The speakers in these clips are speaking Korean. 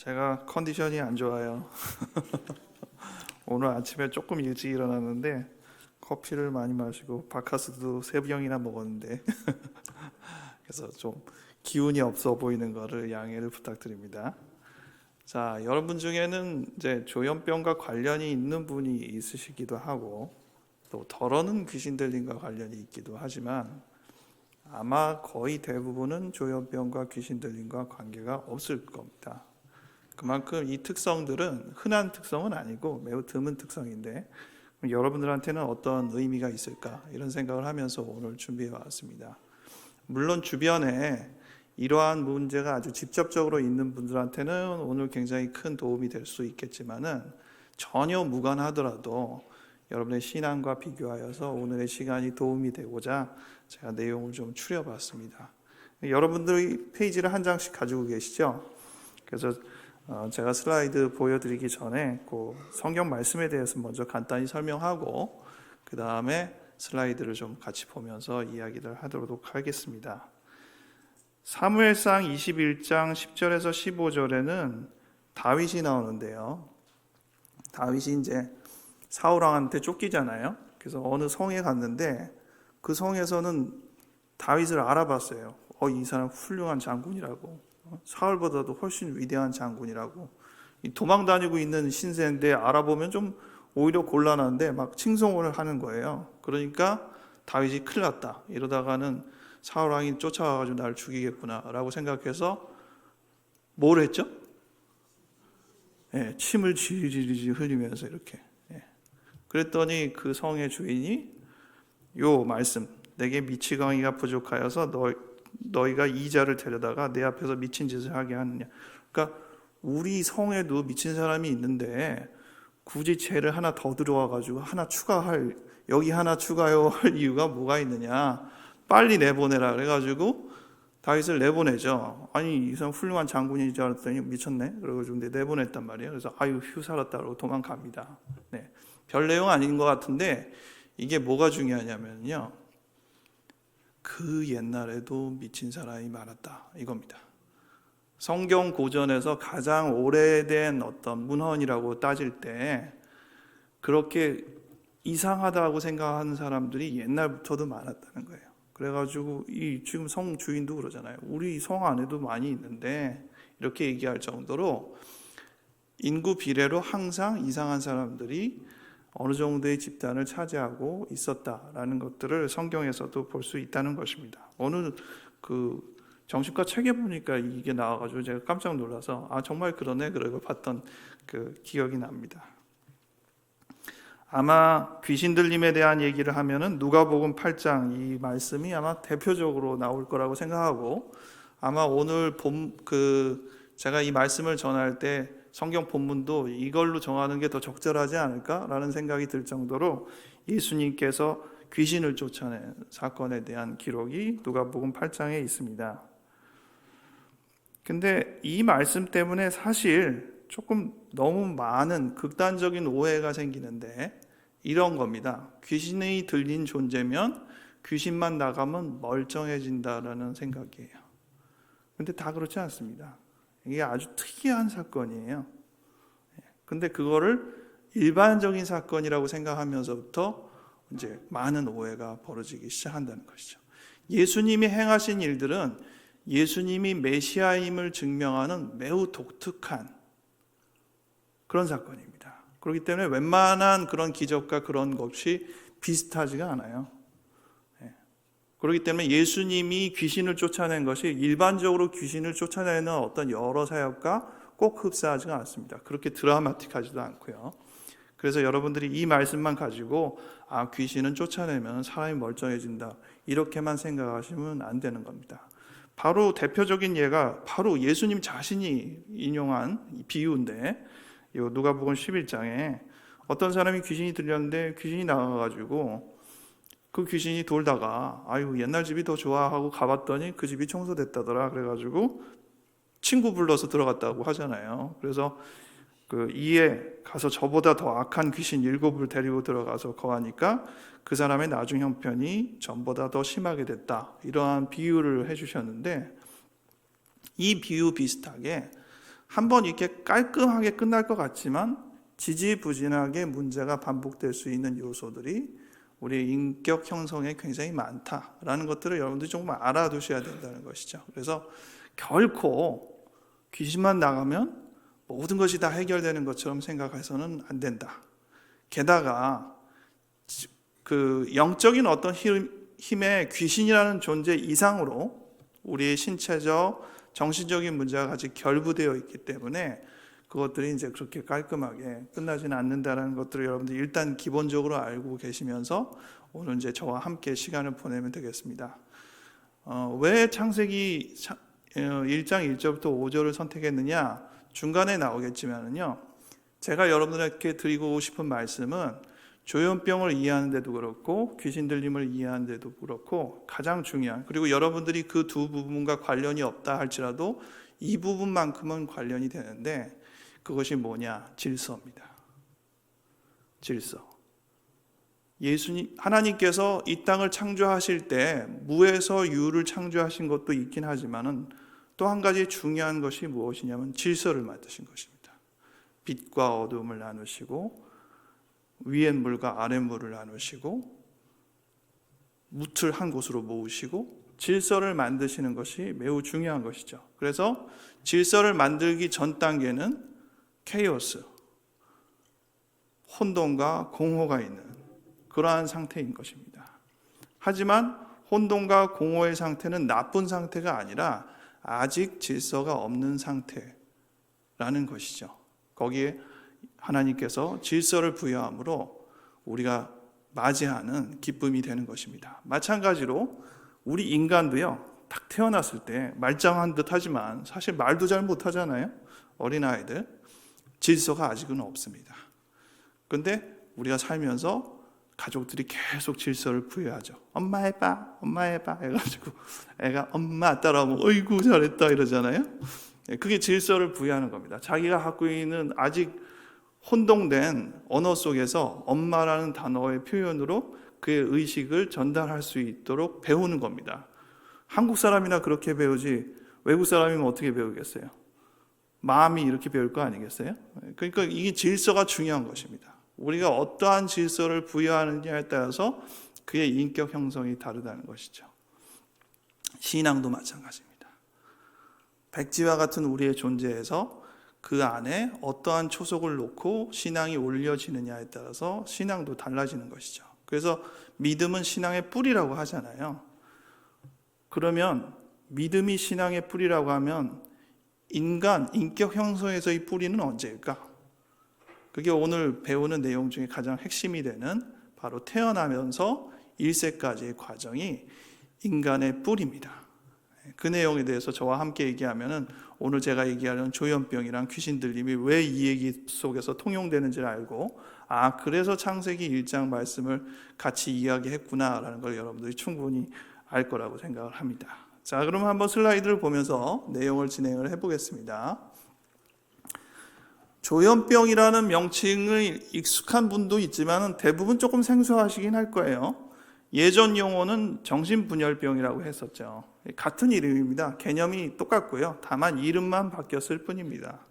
제가 컨디션이 안 좋아요. 오늘 아침에 조금 일찍 일어났는데 커피를 많이 마시고 바카스도 3병이나 먹었는데 그래서 좀 기운이 없어 보이는 거를 양해를 부탁드립니다. 자, 여러분 중에는 이제 조현병과 관련이 있는 분이 있으시기도 하고 또 덜어는 귀신 들림과 관련이 있기도 하지만 아마 거의 대부분은 조현병과 귀신 들림과 관계가 없을 겁니다. 그만큼 이 특성들은 흔한 특성은 아니고 매우 드문 특성인데 여러분들한테는 어떤 의미가 있을까 이런 생각을 하면서 오늘 준비해 왔습니다. 물론 주변에 이러한 문제가 아주 직접적으로 있는 분들한테는 오늘 굉장히 큰 도움이 될 수 있겠지만은 전혀 무관하더라도 여러분의 신앙과 비교하여서 오늘의 시간이 도움이 되고자 제가 내용을 좀 추려봤습니다. 여러분들이 페이지를 한 장씩 가지고 계시죠? 그래서 제가 슬라이드 보여드리기 전에 그 성경 말씀에 대해서 먼저 간단히 설명하고 그 다음에 슬라이드를 좀 같이 보면서 이야기를 하도록 하겠습니다. 사무엘상 21장 10절에서 15절에는 다윗이 나오는데요. 다윗이 이제 사울왕한테 쫓기잖아요. 그래서 어느 성에 갔는데 그 성에서는 다윗을 알아봤어요. 이 사람 훌륭한 장군이라고. 사울보다도 훨씬 위대한 장군이라고. 도망 다니고 있는 신세인데 알아보면 좀 오히려 곤란한데 막 칭송을 하는 거예요. 그러니까 다윗이 큰일 났다. 이러다가는 사울왕이 쫓아와가지고 나를 죽이겠구나라고 생각해서 뭘 했죠? 침을 지리지 흘리면서 이렇게. 그랬더니 그 성의 주인이 요 말씀, 내게 미치광이가 부족하여서 너희가 이자를 데려다가 내 앞에서 미친 짓을 하게 하느냐. 그러니까 우리 성에도 미친 사람이 있는데 굳이 죄를 하나 더 들어와가지고 여기 하나 추가요 할 이유가 뭐가 있느냐. 빨리 내보내라 그래가지고 다윗을 내보내죠. 아니 이 사람 훌륭한 장군인 줄 알았더니 미쳤네. 그래가지고 내보냈단 말이에요. 그래서 아유 휴 살았다 그러고 도망갑니다. 별 내용 아닌 것 같은데 이게 뭐가 중요하냐면요. 그 옛날에도 미친 사람이 많았다 이겁니다. 성경 고전에서 가장 오래된 어떤 문헌이라고 따질 때 그렇게 이상하다고 생각하는 사람들이 옛날부터도 많았다는 거예요. 그래가지고 지금 성 주인도 그러잖아요. 우리 성 안에도 많이 있는데 이렇게 얘기할 정도로 인구 비례로 항상 이상한 사람들이 어느 정도의 집단을 차지하고 있었다라는 것들을 성경에서도 볼 수 있다는 것입니다. 어느 정신과 책에 보니까 이게 나와가지고 제가 깜짝 놀라서 정말 그러네 그러고 봤던 그 기억이 납니다. 아마 귀신 들림에 대한 얘기를 하면은 누가복음 8장 이 말씀이 아마 대표적으로 나올 거라고 생각하고 아마 오늘 제가 이 말씀을 전할 때 성경 본문도 이걸로 정하는 게 더 적절하지 않을까라는 생각이 들 정도로 예수님께서 귀신을 쫓아낸 사건에 대한 기록이 누가복음 8장에 있습니다. 근데 이 말씀 때문에 사실 조금 너무 많은 극단적인 오해가 생기는데 이런 겁니다. 귀신이 들린 존재면 귀신만 나가면 멀쩡해진다라는 생각이에요. 근데 다 그렇지 않습니다. 이게 아주 특이한 사건이에요. 근데 그거를 일반적인 사건이라고 생각하면서부터 이제 많은 오해가 벌어지기 시작한다는 것이죠. 예수님이 행하신 일들은 예수님이 메시아임을 증명하는 매우 독특한 그런 사건입니다. 그렇기 때문에 웬만한 그런 기적과 그런 것이 비슷하지가 않아요. 그렇기 때문에 예수님이 귀신을 쫓아낸 것이 일반적으로 귀신을 쫓아내는 어떤 여러 사역과 꼭 흡사하지가 않습니다. 그렇게 드라마틱하지도 않고요. 그래서 여러분들이 이 말씀만 가지고 귀신은 쫓아내면 사람이 멀쩡해진다 이렇게만 생각하시면 안 되는 겁니다. 바로 대표적인 예가 바로 예수님 자신이 인용한 비유인데 누가복음 11장에 어떤 사람이 귀신이 들렸는데 귀신이 나가가지고 그 귀신이 돌다가 옛날 집이 더 좋아 하고 가봤더니 그 집이 청소됐다더라 그래가지고 친구 불러서 들어갔다고 하잖아요. 그래서 이에 가서 저보다 더 악한 귀신 7을 데리고 들어가서 거하니까 그 사람의 나중 형편이 전보다 더 심하게 됐다. 이러한 비유를 해주셨는데 이 비유 비슷하게 한번 이렇게 깔끔하게 끝날 것 같지만 지지부진하게 문제가 반복될 수 있는 요소들이 우리의 인격 형성에 굉장히 많다라는 것들을 여러분들이 정말 알아두셔야 된다는 것이죠. 그래서 결코 귀신만 나가면 모든 것이 다 해결되는 것처럼 생각해서는 안 된다. 게다가 그 영적인 어떤 힘의 귀신이라는 존재 이상으로 우리의 신체적, 정신적인 문제가 같이 결부되어 있기 때문에 그것들이 이제 그렇게 깔끔하게 끝나지는 않는다는 것들을 여러분들이 일단 기본적으로 알고 계시면서 오늘 이제 저와 함께 시간을 보내면 되겠습니다. 왜 창세기 1장 1절부터 5절을 선택했느냐? 중간에 나오겠지만은요, 제가 여러분들에게 드리고 싶은 말씀은 조현병을 이해하는 데도 그렇고 귀신 들림을 이해하는 데도 그렇고 가장 중요한, 그리고 여러분들이 그 두 부분과 관련이 없다 할지라도 이 부분만큼은 관련이 되는데 그것이 뭐냐? 질서입니다. 질서. 하나님께서 이 땅을 창조하실 때 무에서 유를 창조하신 것도 있긴 하지만은 또 한 가지 중요한 것이 무엇이냐면 질서를 만드신 것입니다. 빛과 어둠을 나누시고 위의 물과 아래 물을 나누시고 묻을 한 곳으로 모으시고 질서를 만드시는 것이 매우 중요한 것이죠. 그래서 질서를 만들기 전 단계는 케이오스, 혼돈과 공허가 있는 그러한 상태인 것입니다. 하지만 혼돈과 공허의 상태는 나쁜 상태가 아니라 아직 질서가 없는 상태라는 것이죠. 거기에 하나님께서 질서를 부여함으로 우리가 맞이하는 기쁨이 되는 것입니다. 마찬가지로 우리 인간도요, 딱 태어났을 때 말짱한 듯 하지만 사실 말도 잘 못하잖아요. 어린아이들. 질서가 아직은 없습니다. 그런데 우리가 살면서 가족들이 계속 질서를 부여하죠. 엄마 해봐, 엄마 해봐 해가지고 애가 엄마 따라하면 어이구 잘했다 이러잖아요. 그게 질서를 부여하는 겁니다. 자기가 갖고 있는 아직 혼동된 언어 속에서 엄마라는 단어의 표현으로 그의 의식을 전달할 수 있도록 배우는 겁니다. 한국 사람이나 그렇게 배우지 외국 사람이면 어떻게 배우겠어요? 마음이 이렇게 배울 거 아니겠어요? 그러니까 이게 질서가 중요한 것입니다. 우리가 어떠한 질서를 부여하느냐에 따라서 그의 인격 형성이 다르다는 것이죠. 신앙도 마찬가지입니다. 백지와 같은 우리의 존재에서 그 안에 어떠한 초석을 놓고 신앙이 올려지느냐에 따라서 신앙도 달라지는 것이죠. 그래서 믿음은 신앙의 뿌리라고 하잖아요. 그러면 믿음이 신앙의 뿌리라고 하면 인격 형성에서의 뿌리는 언제일까? 그게 오늘 배우는 내용 중에 가장 핵심이 되는 바로 태어나면서 1세까지의 과정이 인간의 뿌리입니다. 그 내용에 대해서 저와 함께 얘기하면은 오늘 제가 얘기하는 조현병이랑 귀신 들림이 왜 이 얘기 속에서 통용되는지를 알고 그래서 창세기 1장 말씀을 같이 이야기했구나라는 걸 여러분들이 충분히 알 거라고 생각을 합니다. 자, 그럼 한번 슬라이드를 보면서 내용을 진행을 해보겠습니다. 조현병이라는 명칭을 익숙한 분도 있지만 대부분 조금 생소하시긴 할 거예요. 예전 용어는 정신분열병이라고 했었죠. 같은 이름입니다. 개념이 똑같고요. 다만 이름만 바뀌었을 뿐입니다.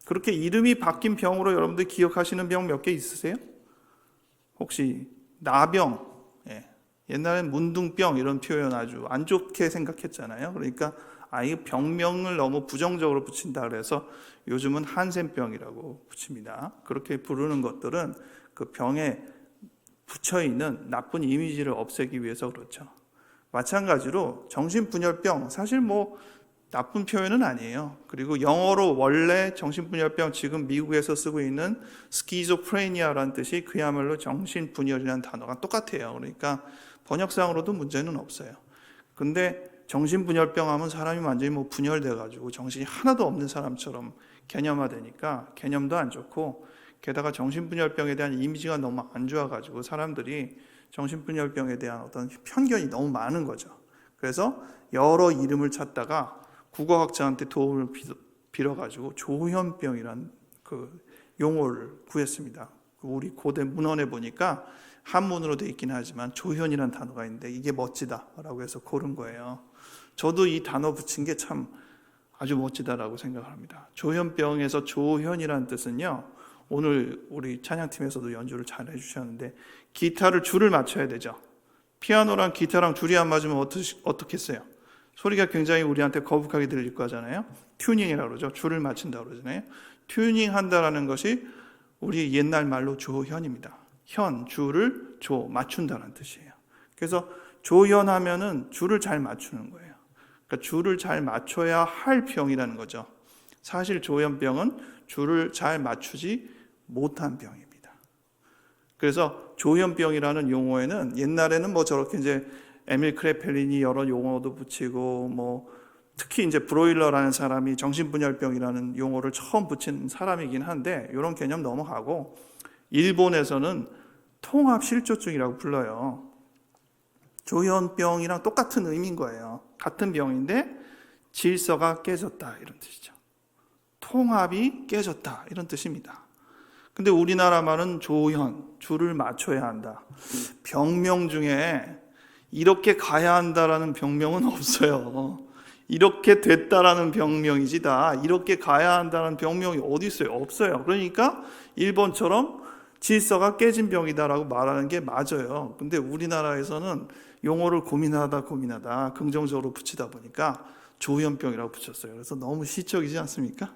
그렇게 이름이 바뀐 병으로 여러분들 기억하시는 병 몇 개 있으세요? 혹시 나병, 옛날엔 문둥병 이런 표현 아주 안 좋게 생각했잖아요. 그러니까 이 병명을 너무 부정적으로 붙인다 그래서 요즘은 한센병이라고 붙입니다. 그렇게 부르는 것들은 그 병에 붙여있는 나쁜 이미지를 없애기 위해서 그렇죠. 마찬가지로 정신분열병, 사실 나쁜 표현은 아니에요. 그리고 영어로 원래 정신분열병, 지금 미국에서 쓰고 있는 스키조프레니아라는 뜻이 그야말로 정신분열이라는 단어가 똑같아요. 그러니까 번역상으로도 문제는 없어요. 근데 정신분열병 하면 사람이 완전히 분열돼가지고 정신이 하나도 없는 사람처럼 개념화되니까 개념도 안 좋고, 게다가 정신분열병에 대한 이미지가 너무 안 좋아가지고 사람들이 정신분열병에 대한 어떤 편견이 너무 많은 거죠. 그래서 여러 이름을 찾다가 국어학자한테 도움을 빌어가지고 조현병이라는 그 용어를 구했습니다. 우리 고대 문헌에 보니까 한문으로 돼 있긴 하지만 조현이라는 단어가 있는데 이게 멋지다라고 해서 고른 거예요. 저도 이 단어 붙인 게 참 아주 멋지다라고 생각을 합니다. 조현병에서 조현이라는 뜻은요, 오늘 우리 찬양팀에서도 연주를 잘 해주셨는데 기타를 줄을 맞춰야 되죠. 피아노랑 기타랑 줄이 안 맞으면 어떻겠어요? 소리가 굉장히 우리한테 거북하게 들릴 거잖아요. 튜닝이라고 그러죠. 줄을 맞춘다고 그러잖아요. 튜닝한다라는 것이 우리 옛날 말로 조현입니다. 현, 줄을 맞춘다는 뜻이에요. 그래서 조현하면은 줄을 잘 맞추는 거예요. 그러니까 줄을 잘 맞춰야 할 병이라는 거죠. 사실 조현병은 줄을 잘 맞추지 못한 병입니다. 그래서 조현병이라는 용어에는 옛날에는 뭐 저렇게 이제 에밀 크레펠린이 여러 용어도 붙이고 뭐 특히 이제 브로일러라는 사람이 정신분열병이라는 용어를 처음 붙인 사람이긴 한데 이런 개념 넘어가고 일본에서는 통합실조증이라고 불러요. 조현병이랑 똑같은 의미인 거예요. 같은 병인데 질서가 깨졌다 이런 뜻이죠. 통합이 깨졌다 이런 뜻입니다. 근데 우리나라 말은 조현, 줄을 맞춰야 한다. 병명 중에 이렇게 가야 한다라는 병명은 없어요. 이렇게 됐다라는 병명이지 다 이렇게 가야 한다는 병명이 어디 있어요? 없어요. 그러니까 일본처럼 질서가 깨진 병이다라고 말하는 게 맞아요. 근데 우리나라에서는 용어를 고민하다 긍정적으로 붙이다 보니까 조현병이라고 붙였어요. 그래서 너무 시적이지 않습니까?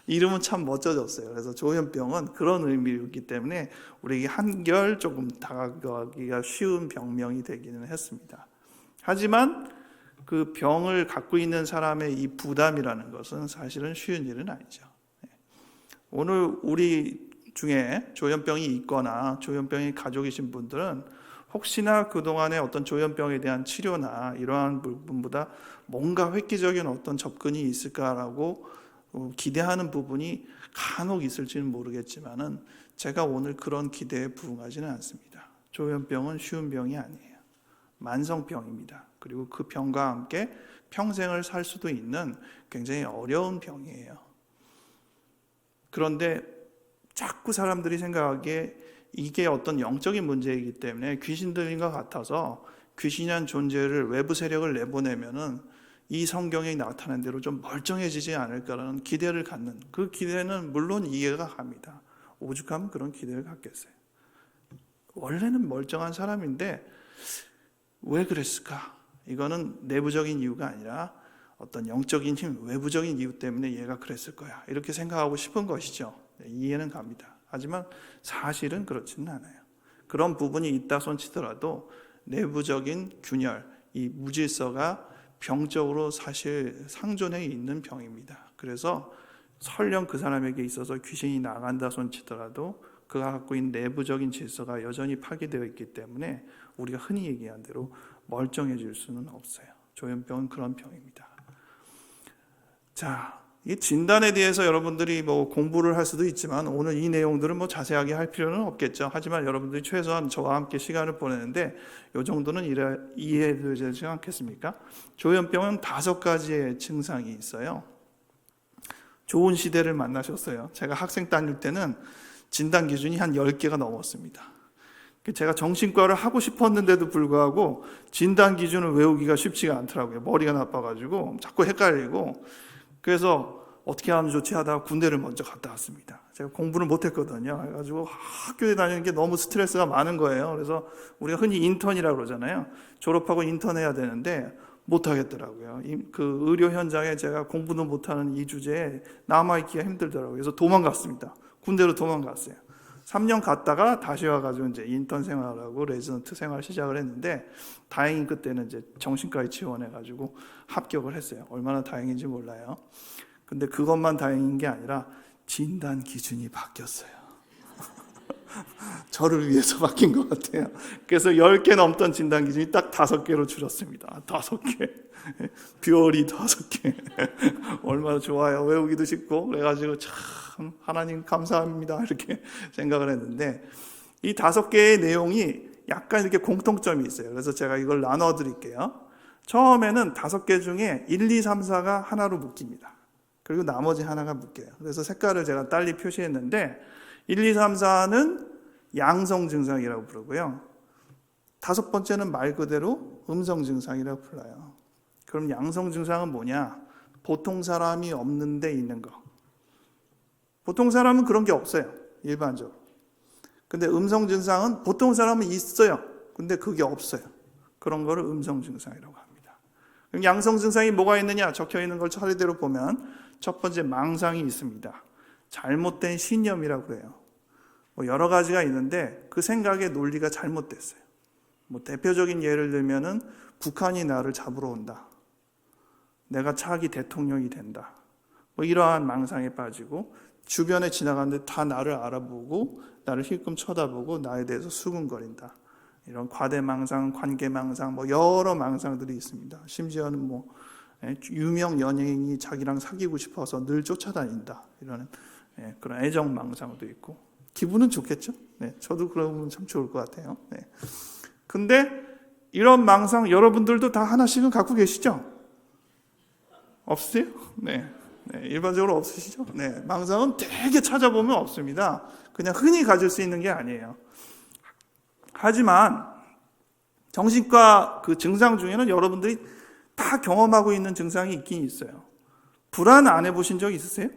이름은 참 멋져졌어요. 그래서 조현병은 그런 의미이기 때문에 우리에게 한결 조금 다가가기가 쉬운 병명이 되기는 했습니다. 하지만 그 병을 갖고 있는 사람의 이 부담이라는 것은 사실은 쉬운 일은 아니죠. 오늘 우리 중에 조현병이 있거나 조현병이 가족이신 분들은 혹시나 그동안의 어떤 조현병에 대한 치료나 이러한 부분보다 뭔가 획기적인 어떤 접근이 있을까라고 기대하는 부분이 간혹 있을지는 모르겠지만은 제가 오늘 그런 기대에 부응하지는 않습니다. 조현병은 쉬운 병이 아니에요. 만성병입니다. 그리고 그 병과 함께 평생을 살 수도 있는 굉장히 어려운 병이에요. 그런데 자꾸 사람들이 생각하기에 이게 어떤 영적인 문제이기 때문에 귀신 들린 것 같아서 귀신이란 존재를 외부 세력을 내보내면은 이 성경에 나타난 대로 좀 멀쩡해지지 않을까라는 기대를 갖는 그 기대는 물론 이해가 갑니다. 오죽하면 그런 기대를 갖겠어요. 원래는 멀쩡한 사람인데 왜 그랬을까? 이거는 내부적인 이유가 아니라 어떤 영적인 힘, 외부적인 이유 때문에 얘가 그랬을 거야. 이렇게 생각하고 싶은 것이죠. 이해는 갑니다. 하지만 사실은 그렇지는 않아요. 그런 부분이 있다 손치더라도 내부적인 균열, 이 무질서가 병적으로 사실 상존해 있는 병입니다. 그래서 설령 그 사람에게 있어서 귀신이 나간다 손치더라도 그가 갖고 있는 내부적인 질서가 여전히 파괴되어 있기 때문에 우리가 흔히 얘기한 대로 멀쩡해질 수는 없어요. 조현병은 그런 병입니다. 자, 이 진단에 대해서 여러분들이 뭐 공부를 할 수도 있지만 오늘 이 내용들은 뭐 자세하게 할 필요는 없겠죠. 하지만 여러분들이 최소한 저와 함께 시간을 보내는데 이 정도는 이해되지 않겠습니까? 조현병은 5가지의 증상이 있어요. 좋은 시대를 만나셨어요. 제가 학생 다닐 때는 진단 기준이 한 10개가 넘었습니다. 제가 정신과를 하고 싶었는데도 불구하고 진단 기준을 외우기가 쉽지가 않더라고요. 머리가 나빠가지고 자꾸 헷갈리고. 그래서 어떻게 하면 좋지 하다가 군대를 먼저 갔다 왔습니다. 제가 공부를 못했거든요. 그래가지고 학교에 다니는 게 너무 스트레스가 많은 거예요. 그래서 우리가 흔히 인턴이라고 그러잖아요. 졸업하고 인턴해야 되는데 못하겠더라고요. 그 의료 현장에 제가 공부도 못하는 이 주제에 남아있기가 힘들더라고요. 그래서 도망갔습니다. 군대로 도망갔어요. 3년 갔다가 다시 와가지고 이제 인턴 생활하고 레지던트 생활 시작을 했는데 다행히 그때는 이제 정신과에 지원해가지고 합격을 했어요. 얼마나 다행인지 몰라요. 근데 그것만 다행인 게 아니라 진단 기준이 바뀌었어요. 저를 위해서 바뀐 것 같아요. 그래서 10개 넘던 진단 기준이 딱 5개로 줄었습니다. 5개. 뷰어리 5개. 얼마나 좋아요. 외우기도 쉽고. 그래가지고 참 하나님 감사합니다. 이렇게 생각을 했는데 이 5개의 내용이 약간 이렇게 공통점이 있어요. 그래서 제가 이걸 나눠 드릴게요. 처음에는 5개 중에 1, 2, 3, 4가 하나로 묶입니다. 그리고 나머지 하나가 묶여요. 그래서 색깔을 제가 딸리 표시했는데 1, 2, 3, 4는 양성 증상이라고 부르고요. 5번째는 말 그대로 음성 증상이라고 불러요. 그럼 양성 증상은 뭐냐? 보통 사람이 없는 데 있는 거. 보통 사람은 그런 게 없어요, 일반적으로. 근데 음성 증상은 보통 사람은 있어요. 근데 그게 없어요. 그런 거를 음성 증상이라고 합니다. 그럼 양성 증상이 뭐가 있느냐? 적혀 있는 걸 차례대로 보면 첫 번째, 망상이 있습니다. 잘못된 신념이라고 해요. 여러 가지가 있는데 그 생각의 논리가 잘못됐어요. 대표적인 예를 들면은 북한이 나를 잡으러 온다. 내가 차기 대통령이 된다. 이러한 망상에 빠지고 주변에 지나가는데 다 나를 알아보고 나를 힐끔 쳐다보고 나에 대해서 수군거린다. 이런 과대망상, 관계망상, 여러 망상들이 있습니다. 심지어는 유명 연예인이 자기랑 사귀고 싶어서 늘 쫓아다닌다. 이런 그런 애정망상도 있고. 기분은 좋겠죠? 네, 저도 그러면 참 좋을 것 같아요. 네. 근데 이런 망상 여러분들도 다 하나씩은 갖고 계시죠? 없으세요? 네. 일반적으로 없으시죠? 네. 망상은 되게 찾아보면 없습니다. 그냥 흔히 가질 수 있는 게 아니에요. 하지만 정신과 그 증상 중에는 여러분들이 다 경험하고 있는 증상이 있긴 있어요. 불안 안 해보신 적 있으세요?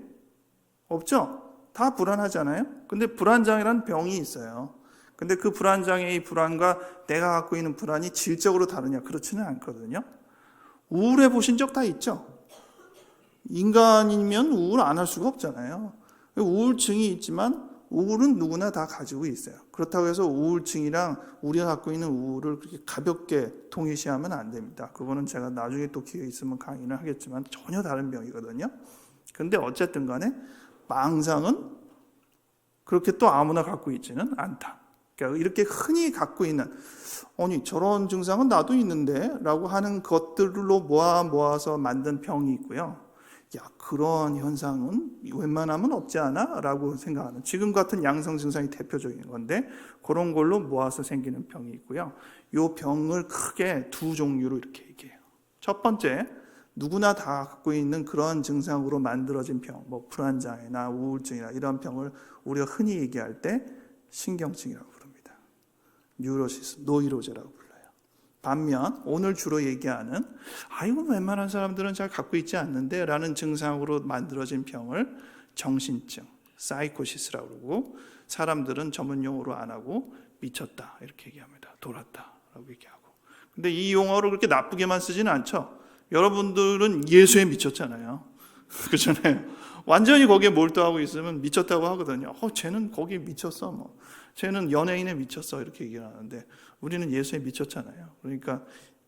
없죠? 다 불안하잖아요? 근데 불안장애라는 병이 있어요. 근데 그 불안장애의 불안과 내가 갖고 있는 불안이 질적으로 다르냐? 그렇지는 않거든요. 우울해 보신 적 다 있죠? 인간이면 우울 안 할 수가 없잖아요. 우울증이 있지만 우울은 누구나 다 가지고 있어요. 그렇다고 해서 우울증이랑 우리가 갖고 있는 우울을 그렇게 가볍게 동일시하면 안 됩니다. 그거는 제가 나중에 또 기회 있으면 강의를 하겠지만 전혀 다른 병이거든요. 근데 어쨌든 간에 망상은 그렇게 또 아무나 갖고 있지는 않다. 그러니까 이렇게 흔히 갖고 있는 저런 증상은 나도 있는데 라고 하는 것들로 모아서 만든 병이 있고요. 그런 현상은 웬만하면 없지 않아? 라고 생각하는 지금 같은 양성 증상이 대표적인 건데 그런 걸로 모아서 생기는 병이 있고요. 이 병을 크게 두 종류로 이렇게 얘기해요. 첫 번째, 누구나 다 갖고 있는 그런 증상으로 만들어진 병, 불안장애나 우울증이나 이런 병을 우리가 흔히 얘기할 때 신경증이라고 부릅니다. 뉴로시스, 노이로제라고 불러요. 반면 오늘 주로 얘기하는 이건 웬만한 사람들은 잘 갖고 있지 않는데 라는 증상으로 만들어진 병을 정신증, 사이코시스라고 그러고 사람들은 전문용어로 안 하고 미쳤다 이렇게 얘기합니다. 돌았다라고 얘기하고. 근데 이 용어를 그렇게 나쁘게만 쓰지는 않죠. 여러분들은 예수에 미쳤잖아요. 그렇잖아요. 완전히 거기에 몰두하고 있으면 미쳤다고 하거든요. 쟤는 거기에 미쳤어. 쟤는 연예인에 미쳤어. 이렇게 얘기를 하는데 우리는 예수에 미쳤잖아요. 그러니까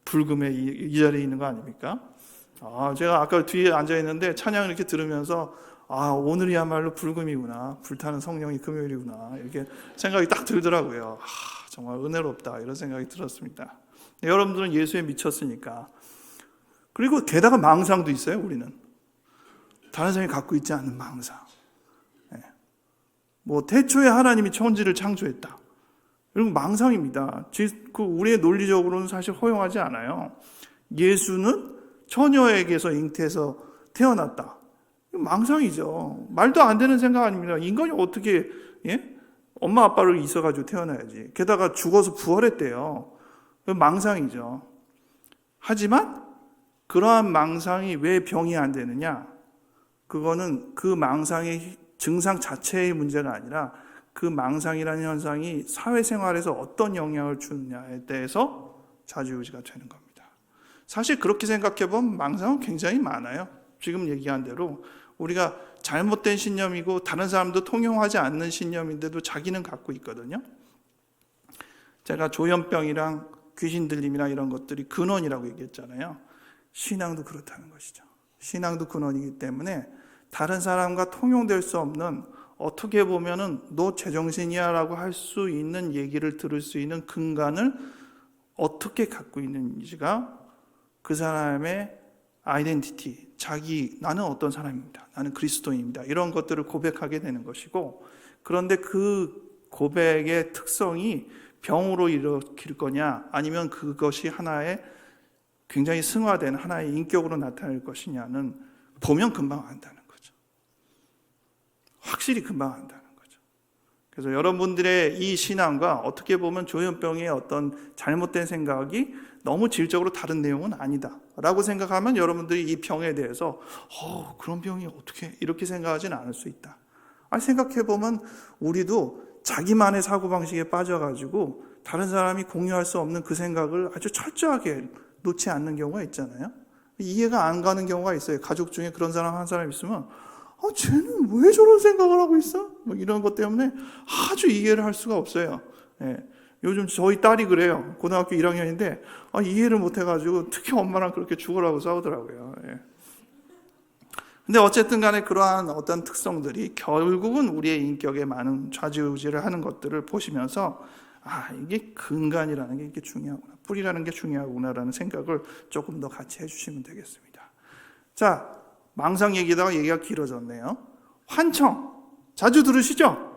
불금에 이 자리에 있는 거 아닙니까? 제가 아까 뒤에 앉아 있는데 찬양을 이렇게 들으면서 오늘이야말로 불금이구나. 불타는 성령이 금요일이구나. 이렇게 생각이 딱 들더라고요. 정말 은혜롭다. 이런 생각이 들었습니다. 여러분들은 예수에 미쳤으니까. 그리고 게다가 망상도 있어요, 우리는. 다른 사람이 갖고 있지 않는 망상. 태초에 하나님이 천지를 창조했다. 이런 망상입니다. 우리의 논리적으로는 사실 허용하지 않아요. 예수는 처녀에게서 잉태해서 태어났다. 망상이죠. 말도 안 되는 생각 아닙니다. 인간이 어떻게 엄마 아빠를 있어가지고 태어나야지. 게다가 죽어서 부활했대요. 망상이죠. 하지만 그러한 망상이 왜 병이 안 되느냐? 그거는 그 망상의 증상 자체의 문제가 아니라 그 망상이라는 현상이 사회생활에서 어떤 영향을 주느냐에 대해서 좌지우지가 되는 겁니다. 사실 그렇게 생각해보면 망상은 굉장히 많아요. 지금 얘기한 대로 우리가 잘못된 신념이고 다른 사람도 통용하지 않는 신념인데도 자기는 갖고 있거든요. 제가 조현병이랑 귀신 들림이나 이런 것들이 근원이라고 얘기했잖아요. 신앙도 그렇다는 것이죠. 신앙도 근원이기 때문에 다른 사람과 통용될 수 없는 어떻게 보면은 너 제정신이야 라고 할 수 있는 얘기를 들을 수 있는 근간을 어떻게 갖고 있는지가 그 사람의 아이덴티티, 나는 어떤 사람입니다. 나는 그리스도인입니다. 이런 것들을 고백하게 되는 것이고 그런데 그 고백의 특성이 병으로 일으킬 거냐 아니면 그것이 하나의 굉장히 승화된 하나의 인격으로 나타날 것이냐는 보면 금방 안다는 거죠. 확실히 금방 안다는 거죠. 그래서 여러분들의 이 신앙과 어떻게 보면 조현병의 어떤 잘못된 생각이 너무 질적으로 다른 내용은 아니다 라고 생각하면 여러분들이 이 병에 대해서 그런 병이 어떻게 이렇게 생각하지는 않을 수 있다. 생각해보면 우리도 자기만의 사고방식에 빠져가지고 다른 사람이 공유할 수 없는 그 생각을 아주 철저하게 놓지 않는 경우가 있잖아요. 이해가 안 가는 경우가 있어요. 가족 중에 그런 사람 한 사람 있으면 쟤는 왜 저런 생각을 하고 있어? 뭐 이런 것 때문에 아주 이해를 할 수가 없어요. 요즘 저희 딸이 그래요. 고등학교 1학년인데 이해를 못 해가지고 특히 엄마랑 그렇게 죽으라고 싸우더라고요. 근데 어쨌든 간에 그러한 어떤 특성들이 결국은 우리의 인격에 많은 좌지우지를 하는 것들을 보시면서 이게 근간이라는 게 이게 중요하구나, 뿌리라는 게 중요하구나라는 생각을 조금 더 같이 해주시면 되겠습니다. 자, 망상 얘기다가 얘기가 길어졌네요. 환청 자주 들으시죠?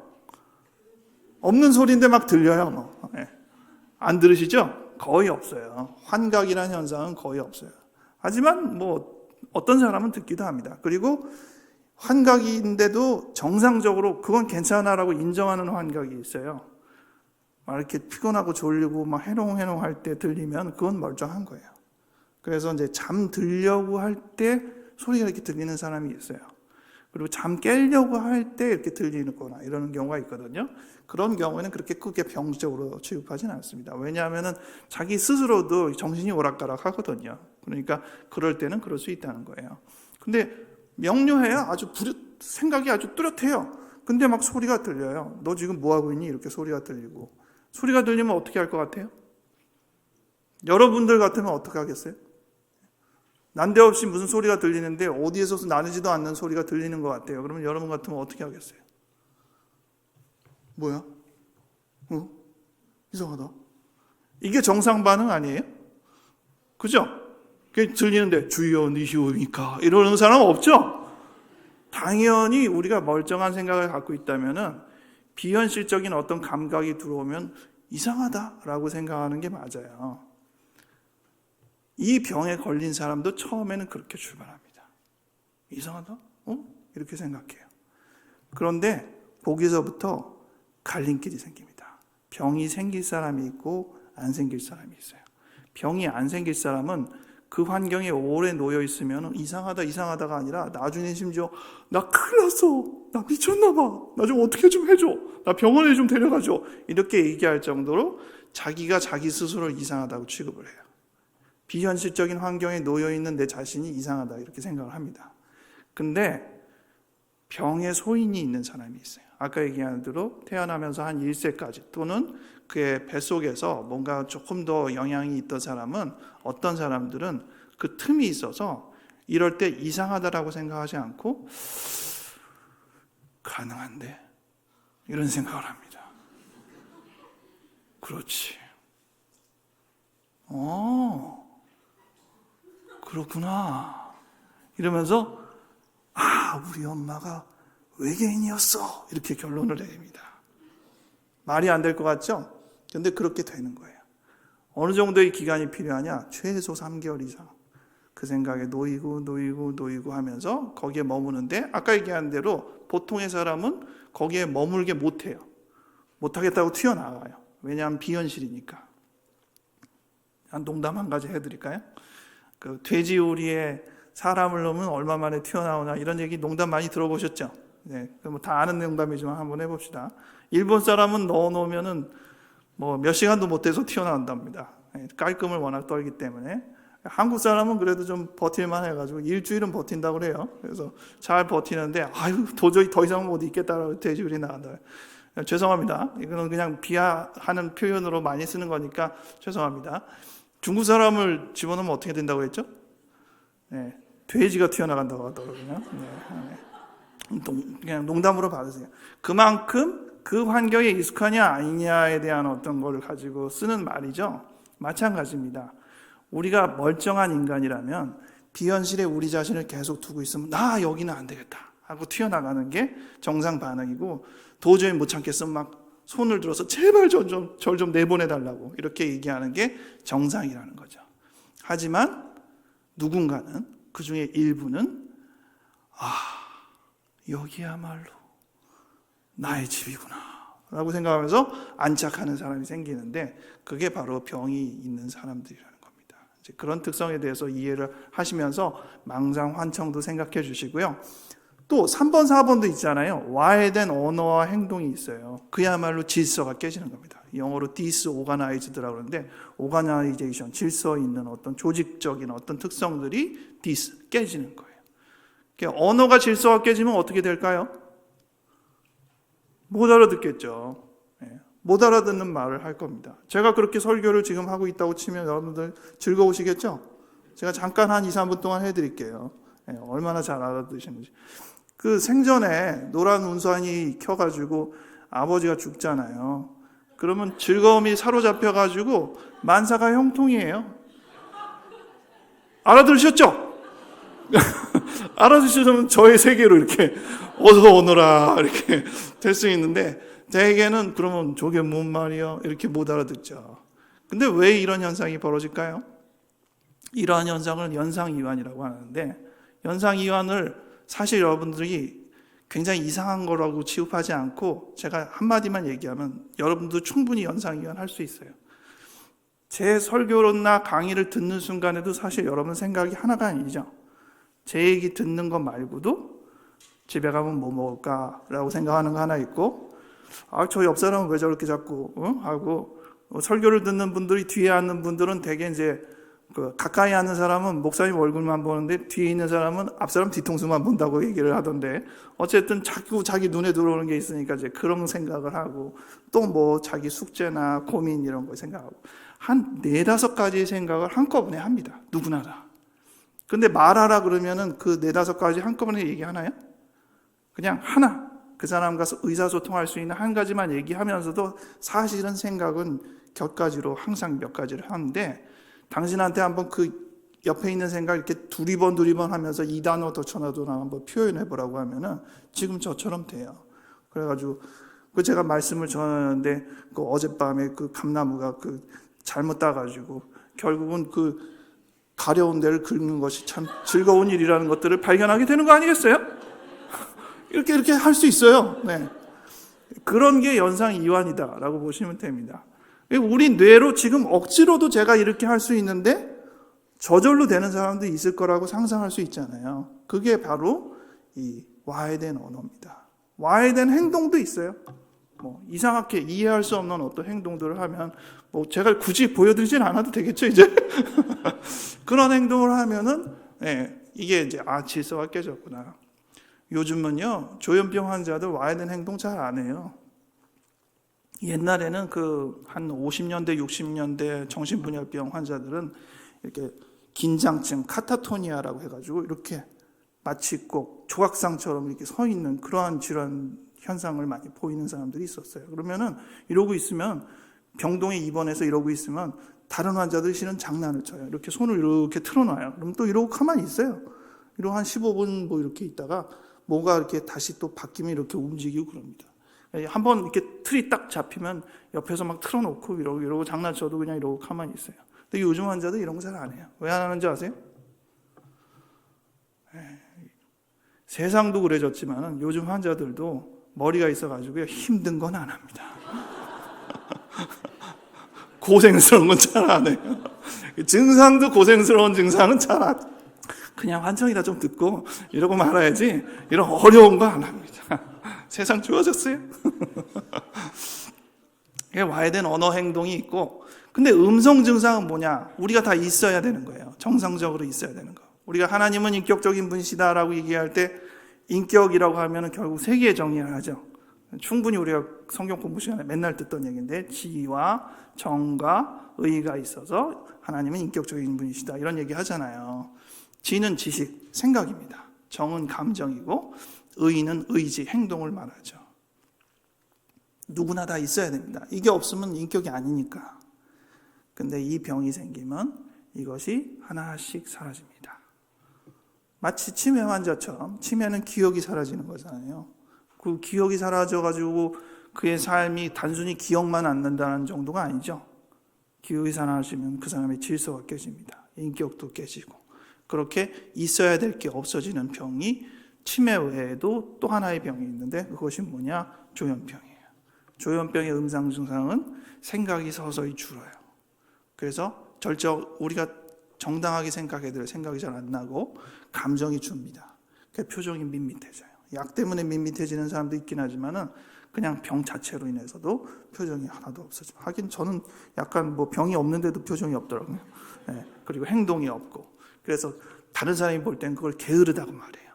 없는 소리인데 막 들려요. 안 들으시죠? 거의 없어요. 환각이라는 현상은 거의 없어요. 하지만 어떤 사람은 듣기도 합니다. 그리고 환각인데도 정상적으로 그건 괜찮아라고 인정하는 환각이 있어요. 막 이렇게 피곤하고 졸리고 막 해롱해롱 할 때 들리면 그건 멀쩡한 거예요. 그래서 이제 잠 들려고 할 때 소리가 이렇게 들리는 사람이 있어요. 그리고 잠 깨려고 할 때 이렇게 들리는 거나 이러는 경우가 있거든요. 그런 경우에는 그렇게 크게 병적으로 취급하지는 않습니다. 왜냐하면 자기 스스로도 정신이 오락가락 하거든요. 그러니까 그럴 때는 그럴 수 있다는 거예요. 근데 명료해요. 생각이 아주 뚜렷해요. 근데 막 소리가 들려요. 너 지금 뭐 하고 있니? 이렇게 소리가 들리고. 소리가 들리면 어떻게 할 것 같아요? 여러분들 같으면 어떻게 하겠어요? 난데없이 무슨 소리가 들리는데 어디에서 나누지도 않는 소리가 들리는 것 같아요. 그러면 여러분 같으면 어떻게 하겠어요? 뭐야? 이상하다. 이게 정상 반응 아니에요? 그죠? 그게 들리는데 주여 니시오니까 이러는 사람 없죠? 당연히 우리가 멀쩡한 생각을 갖고 있다면은 비현실적인 어떤 감각이 들어오면 이상하다라고 생각하는 게 맞아요. 이 병에 걸린 사람도 처음에는 그렇게 출발합니다. 이상하다? 이렇게 생각해요. 그런데 거기서부터 갈림길이 생깁니다. 병이 생길 사람이 있고 안 생길 사람이 있어요. 병이 안 생길 사람은 그 환경에 오래 놓여 있으면 이상하다가 아니라 나중에 심지어 나 큰일 났어, 나 미쳤나 봐, 나 좀 어떻게 좀 해줘, 나 병원에 좀 데려가줘, 이렇게 얘기할 정도로 자기가 자기 스스로를 이상하다고 취급을 해요. 비현실적인 환경에 놓여 있는 내 자신이 이상하다 이렇게 생각을 합니다. 근데 병의 소인이 있는 사람이 있어요. 아까 얘기한 대로 태어나면서 한 1세까지 또는 그의 뱃속에서 뭔가 조금 더 영향이 있던 사람은, 어떤 사람들은 그 틈이 있어서 이럴 때 이상하다라고 생각하지 않고 가능한데 이런 생각을 합니다. 그렇지. 그렇구나. 이러면서 우리 엄마가 외계인이었어 이렇게 결론을 내립니다. 말이 안 될 것 같죠? 그런데 그렇게 되는 거예요. 어느 정도의 기간이 필요하냐? 최소 3개월 이상 그 생각에 놓이고 하면서 거기에 머무는데, 아까 얘기한 대로 보통의 사람은 거기에 머물게 못해요. 못하겠다고 튀어나와요. 왜냐하면 비현실이니까. 한 농담 한 가지 해드릴까요? 그 돼지우리에 사람을 넣으면 얼마 만에 튀어나오나, 이런 얘기 농담 많이 들어보셨죠? 네, 다 아는 농담이지만 한번 해봅시다. 일본 사람은 넣어놓으면은 몇 시간도 못 돼서 튀어나온답니다. 깔끔을 워낙 떨기 때문에. 한국 사람은 그래도 좀 버틸만 해가지고 일주일은 버틴다고 그래요. 그래서 잘 버티는데 도저히 더 이상 못 있겠다라고 돼지우리 나간다. 죄송합니다. 이거는 그냥 비하하는 표현으로 많이 쓰는 거니까 죄송합니다. 중국 사람을 집어넣으면 어떻게 된다고 했죠? 네, 돼지가 튀어나간다고 하더라고요. 그냥 농담으로 받으세요. 그만큼 그 환경에 익숙하냐 아니냐에 대한 어떤 걸 가지고 쓰는 말이죠. 마찬가지입니다. 우리가 멀쩡한 인간이라면 비현실에 우리 자신을 계속 두고 있으면 나 여기는 안 되겠다 하고 튀어나가는 게 정상 반응이고, 도저히 못 참겠어 막 손을 들어서 제발 절 좀 내보내달라고 이렇게 얘기하는 게 정상이라는 거죠. 하지만 누군가는, 그 중에 일부는 여기야말로 나의 집이구나 라고 생각하면서 안착하는 사람이 생기는데 그게 바로 병이 있는 사람들이라는 겁니다. 이제 그런 특성에 대해서 이해를 하시면서 망상환청도 생각해 주시고요. 또 3번, 4번도 있잖아요. 와해된 언어와 행동이 있어요. 그야말로 질서가 깨지는 겁니다. 영어로 disorganized라고 그러는데 organization, 질서 있는 어떤 조직적인 어떤 특성들이 깨지는 거예요. 그러니까 언어가 질서가 깨지면 어떻게 될까요? 못 알아듣겠죠. 못 알아듣는 말을 할 겁니다. 제가 그렇게 설교를 지금 하고 있다고 치면 여러분들 즐거우시겠죠? 제가 잠깐 한 2, 3분 동안 해드릴게요. 얼마나 잘 알아듣시는지. 그 생전에 노란 운산이 켜가지고 아버지가 죽잖아요. 그러면 즐거움이 사로잡혀가지고 만사가 형통이에요. 알아들으셨죠? 알아들으시면 저의 세계로 이렇게 어서 오너라 이렇게 될 수 있는데 대개는 그러면 저게 뭔 말이야? 이렇게 못 알아듣죠. 근데 왜 이런 현상이 벌어질까요? 이러한 현상을 연상이완이라고 하는데 연상이완을 사실 여러분들이 굉장히 이상한 거라고 취급하지 않고 제가 한마디만 얘기하면 여러분도 충분히 연상이완 할 수 있어요. 제 설교나 강의를 듣는 순간에도 사실 여러분 생각이 하나가 아니죠. 제 얘기 듣는 것 말고도 집에 가면 뭐 먹을까라고 생각하는 거 하나 있고 저 옆 사람은 왜 저렇게 자꾸 하고 설교를 듣는 분들이 뒤에 앉는 분들은 되게 이제 가까이 앉는 사람은 목사님 얼굴만 보는데 뒤에 있는 사람은 앞 사람 뒤통수만 본다고 얘기를 하던데 어쨌든 자꾸 자기 눈에 들어오는 게 있으니까 이제 그런 생각을 하고 또 뭐 자기 숙제나 고민 이런 거 생각하고 한 4-5가지 생각을 한꺼번에 합니다. 누구나 다. 근데 말하라 그러면은 그 4-5가지 한꺼번에 얘기하나요? 그냥 하나. 그 사람과 의사소통할 수 있는 한 가지만 얘기하면서도 사실은 생각은 곁가지로 항상 몇 가지를 하는데 당신한테 한번 그 옆에 있는 생각 이렇게 두리번 하면서 이 단어 더 쳐놔도 한번 표현해 보라고 하면은 지금 저처럼 돼요. 그래가지고 제가 말씀을 전하는데 어젯밤에 그 감나무가 잘못 따가지고 결국은 가려운 데를 긁는 것이 참 즐거운 일이라는 것들을 발견하게 되는 거 아니겠어요? 이렇게 할 수 있어요. 네. 그런 게 연상이완이다라고 보시면 됩니다. 우리 뇌로 지금 억지로도 제가 이렇게 할 수 있는데 저절로 되는 사람도 있을 거라고 상상할 수 있잖아요. 그게 바로 이 와해된 언어입니다. 와해된 행동도 있어요. 이상하게 이해할 수 없는 어떤 행동들을 하면 제가 굳이 보여드리진 않아도 되겠죠, 이제. 그런 행동을 하면은 이게 이제 질서가 깨졌구나. 요즘은요 조현병 환자들 와해된 행동 잘 안 해요. 옛날에는 한 50년대, 60년대 정신분열병 환자들은 이렇게 긴장증, 카타토니아라고 해가지고 이렇게 마치 꼭 조각상처럼 이렇게 서 있는 그러한 질환 현상을 많이 보이는 사람들이 있었어요. 그러면은 이러고 있으면 병동에 입원해서 이러고 있으면 다른 환자들이 실은 장난을 쳐요. 이렇게 손을 이렇게 틀어놔요. 그럼 또 이러고 가만히 있어요. 이러고 한 15분 이렇게 있다가 뭐가 이렇게 다시 또 바뀌면 이렇게 움직이고 그럽니다. 한번 이렇게 틀이 딱 잡히면 옆에서 막 틀어놓고 이러고 장난쳐도 그냥 이러고 가만히 있어요. 근데 요즘 환자들 이런 거 잘 안 해요. 왜 안 하는지 아세요? 세상도 그래졌지만 요즘 환자들도 머리가 있어가지고 힘든 건 안 합니다. 고생스러운 건 잘 안 해요. 증상도 고생스러운 증상은 잘 안 해요. 그냥 환청이라 좀 듣고 이러고 말아야지 이런 어려운 거 안 합니다. 세상 좋아졌어요? 와해된 언어 행동이 있고 근데 음성 증상은 뭐냐? 우리가 다 있어야 되는 거예요. 정상적으로 있어야 되는 거. 우리가 하나님은 인격적인 분이시다라고 얘기할 때 인격이라고 하면 결국 세 개의 정의를 하죠. 충분히 우리가 성경 공부 시간에 맨날 듣던 얘기인데 지와 정과 의가 있어서 하나님은 인격적인 분이시다 이런 얘기 하잖아요. 지는 지식, 생각입니다. 정은 감정이고 의는 의지, 행동을 말하죠. 누구나 다 있어야 됩니다. 이게 없으면 인격이 아니니까. 근데 이 병이 생기면 이것이 하나씩 사라집니다. 마치 치매 환자처럼 치매는 기억이 사라지는 거잖아요. 그 기억이 사라져가지고 그의 삶이 단순히 기억만 안 난다는 정도가 아니죠. 기억이 사라지면 그 사람의 질서가 깨집니다. 인격도 깨지고. 그렇게 있어야 될 게 없어지는 병이 치매 외에도 또 하나의 병이 있는데 그것이 뭐냐? 조현병이에요. 조현병의 음상 증상은 생각이 서서히 줄어요. 그래서 우리가 정당하게 생각해야 될 생각이 잘 안 나고 감정이 줍니다. 그 표정이 밋밋해져요. 약 때문에 밋밋해지는 사람도 있긴 하지만은 그냥 병 자체로 인해서도 표정이 하나도 없어져. 하긴 저는 약간 뭐 병이 없는데도 표정이 없더라고요. 네, 그리고 행동이 없고. 그래서 다른 사람이 볼 땐 그걸 게으르다고 말해요.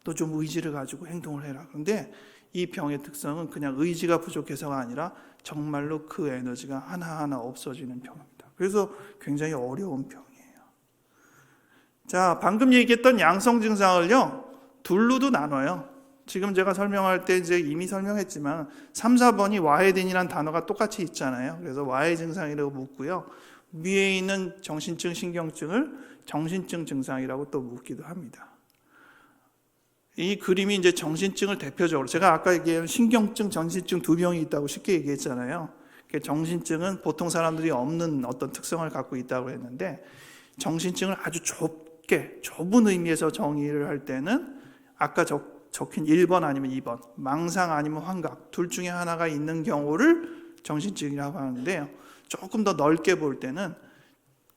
또 좀 의지를 가지고 행동을 해라. 그런데 이 병의 특성은 그냥 의지가 부족해서가 아니라 정말로 그 에너지가 하나하나 없어지는 병입니다. 그래서 굉장히 어려운 병이에요. 자, 방금 얘기했던 양성 증상을요, 둘로도 나눠요. 지금 제가 설명할 때 이제 이미 설명했지만 3, 4번이 와헤딘이라는 단어가 똑같이 있잖아요. 그래서 와해 증상이라고 묻고요. 위에 있는 정신증, 신경증을 정신증 증상이라고 또 묻기도 합니다. 이 그림이 이제 정신증을 대표적으로, 제가 아까 얘기한 신경증, 정신증 두 병이 있다고 쉽게 얘기했잖아요. 정신증은 보통 사람들이 없는 어떤 특성을 갖고 있다고 했는데, 정신증을 아주 좁은 의미에서 정의를 할 때는 아까 적힌 1번 아니면 2번, 망상 아니면 환각, 둘 중에 하나가 있는 경우를 정신증이라고 하는데요. 조금 더 넓게 볼 때는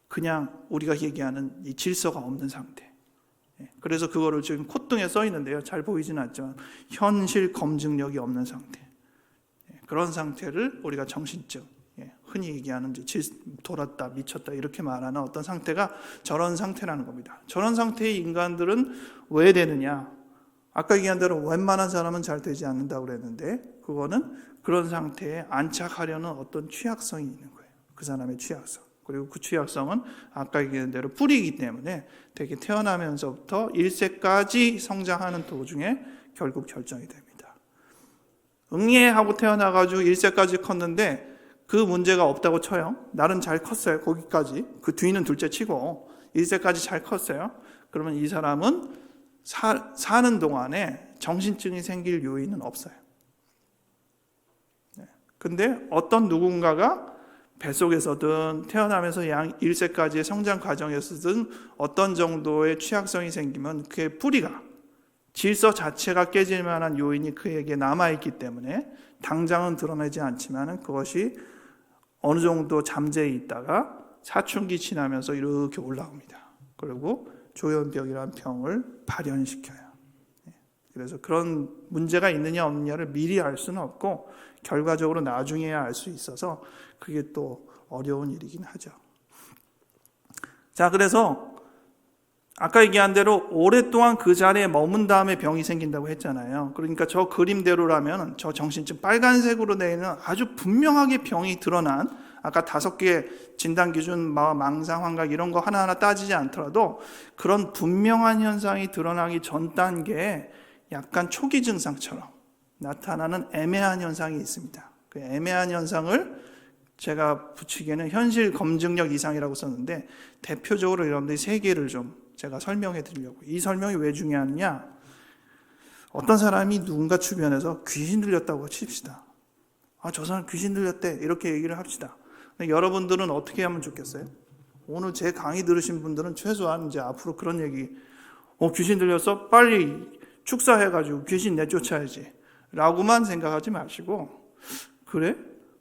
그냥 우리가 얘기하는 이 질서가 없는 상태. 그래서 그거를 지금 콧등에 써 있는데요. 잘 보이지는 않지만 현실 검증력이 없는 상태. 그런 상태를 우리가 정신증, 흔히 얘기하는 돌았다, 미쳤다 이렇게 말하는 어떤 상태가 저런 상태라는 겁니다. 저런 상태의 인간들은 왜 되느냐? 아까 얘기한 대로 웬만한 사람은 잘 되지 않는다고 그랬는데, 그거는 그런 상태에 안착하려는 어떤 취약성이 있는 거예요. 그 사람의 취약성. 그리고 그 취약성은 아까 얘기한 대로 뿌리이기 때문에 되게 태어나면서부터 1세까지 성장하는 도중에 결국 결정이 됩니다. 응애하고 태어나가지고 1세까지 컸는데 그 문제가 없다고 쳐요. 나름 잘 컸어요. 거기까지. 그 뒤는 둘째 치고 1세까지 잘 컸어요. 그러면 이 사람은 사는 동안에 정신증이 생길 요인은 없어요. 근데 어떤 누군가가 뱃속에서든 태어나면서 양 1세까지의 성장 과정에서든 어떤 정도의 취약성이 생기면 그의 뿌리가, 질서 자체가 깨질 만한 요인이 그에게 남아있기 때문에 당장은 드러내지 않지만 그것이 어느 정도 잠재해 있다가 사춘기 지나면서 이렇게 올라옵니다. 그리고 조현병이라는 병을 발현시켜요. 그래서 그런 문제가 있느냐 없느냐를 미리 알 수는 없고 결과적으로 나중에야 알 수 있어서 그게 또 어려운 일이긴 하죠. 자, 그래서 아까 얘기한 대로 오랫동안 그 자리에 머문 다음에 병이 생긴다고 했잖아요. 그러니까 저 그림대로라면 저 정신증 빨간색으로 되어 있는 아주 분명하게 병이 드러난, 아까 5개 진단 기준, 망상, 환각 이런 거 하나하나 따지지 않더라도 그런 분명한 현상이 드러나기 전 단계에 약간 초기 증상처럼 나타나는 애매한 현상이 있습니다. 그 애매한 현상을 제가 붙이기에는 현실 검증력 이상이라고 썼는데, 대표적으로 여러분들이 3개를 좀 제가 설명해 드리려고. 이 설명이 왜 중요하느냐? 어떤 사람이 누군가 주변에서 귀신 들렸다고 칩시다. 저 사람 귀신 들렸대, 이렇게 얘기를 합시다. 근데 여러분들은 어떻게 하면 좋겠어요? 오늘 제 강의 들으신 분들은 최소한 이제 앞으로 그런 얘기, 귀신 들렸어? 빨리 축사해가지고 귀신 내쫓아야지 라고만 생각하지 마시고, 그래?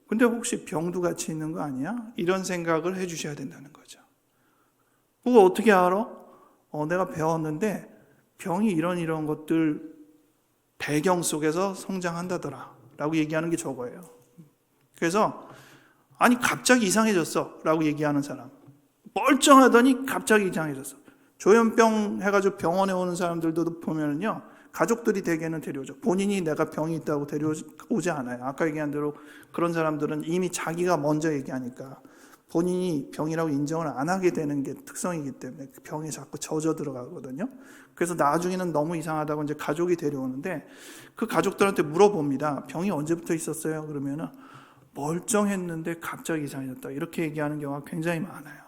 근데 혹시 병도 같이 있는 거 아니야? 이런 생각을 해주셔야 된다는 거죠. 그거 어떻게 알아? 내가 배웠는데 병이 이런 것들 배경 속에서 성장한다더라 라고 얘기하는 게 저거예요. 그래서 아니 갑자기 이상해졌어 라고 얘기하는 사람, 멀쩡하더니 갑자기 이상해졌어. 조현병 해가지고 병원에 오는 사람들도 보면은요, 가족들이 대개는 데려오죠. 본인이 내가 병이 있다고 데려오지 않아요. 아까 얘기한 대로 그런 사람들은 이미 자기가 먼저 얘기하니까 본인이 병이라고 인정을 안 하게 되는 게 특성이기 때문에 그 병에 자꾸 젖어 들어가거든요. 그래서 나중에는 너무 이상하다고 이제 가족이 데려오는데, 그 가족들한테 물어봅니다. 병이 언제부터 있었어요? 그러면은 멀쩡했는데 갑자기 이상해졌다, 이렇게 얘기하는 경우가 굉장히 많아요.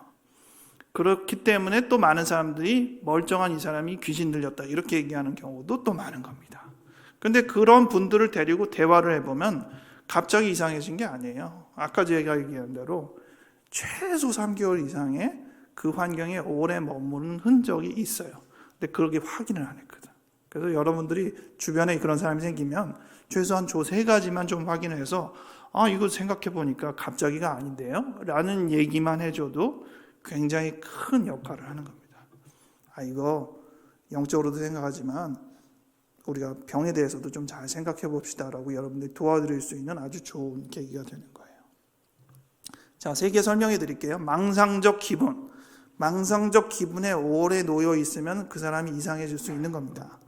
그렇기 때문에 또 많은 사람들이 멀쩡한 이 사람이 귀신 들렸다 이렇게 얘기하는 경우도 또 많은 겁니다. 근데 그런 분들을 데리고 대화를 해보면 갑자기 이상해진 게 아니에요. 아까 제가 얘기한 대로 최소 3개월 이상의 그 환경에 오래 머무는 흔적이 있어요. 근데 그렇게 확인을 안 했거든. 그래서 여러분들이 주변에 그런 사람이 생기면 최소한 저 세 가지만 좀 확인해서 이거 생각해 보니까 갑자기가 아닌데요? 라는 얘기만 해줘도 굉장히 큰 역할을 하는 겁니다. 이거 영적으로도 생각하지만 우리가 병에 대해서도 좀 잘 생각해 봅시다라고 여러분들이 도와드릴 수 있는 아주 좋은 계기가 되는 거예요. 자, 3개 설명해 드릴게요. 망상적 기분. 망상적 기분에 오래 놓여 있으면 그 사람이 이상해질 수 있는 겁니다.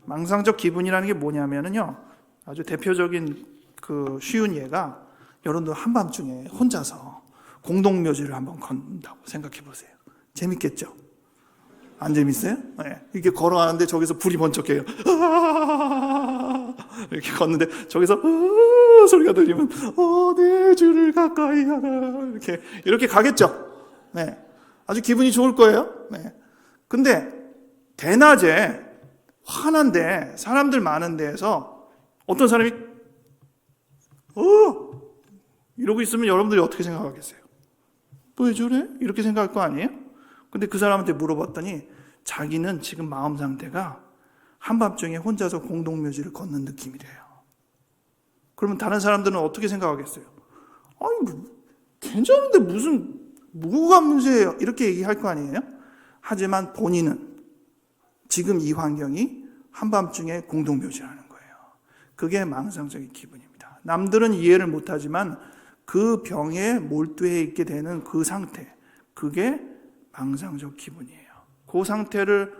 망상적 기분이라는 게 뭐냐면요. 아주 대표적인 그 쉬운 예가 여러분들 한밤중에 혼자서 공동묘지를 한번 걷는다고 생각해 보세요. 재밌겠죠? 안 재밌어요? 네. 이렇게 걸어가는데 저기서 불이 번쩍해요. 이렇게 걷는데 저기서 소리가 들리면 내 주를 가까이 하라 이렇게 가겠죠. 네. 아주 기분이 좋을 거예요. 네. 근데 대낮에 환한데 사람들 많은 데에서 어떤 사람이 이러고 있으면 여러분들이 어떻게 생각하겠어요? 왜 저래? 이렇게 생각할 거 아니에요? 근데 그 사람한테 물어봤더니 자기는 지금 마음 상태가 한밤중에 혼자서 공동묘지를 걷는 느낌이래요. 그러면 다른 사람들은 어떻게 생각하겠어요? 괜찮은데 무슨 뭐가 문제예요? 이렇게 얘기할 거 아니에요? 하지만 본인은 지금 이 환경이 한밤중에 공동묘지라는 거예요. 그게 망상적인 기분입니다. 남들은 이해를 못하지만 그 병에 몰두해 있게 되는 그 상태, 그게 망상적 기분이에요. 그 상태를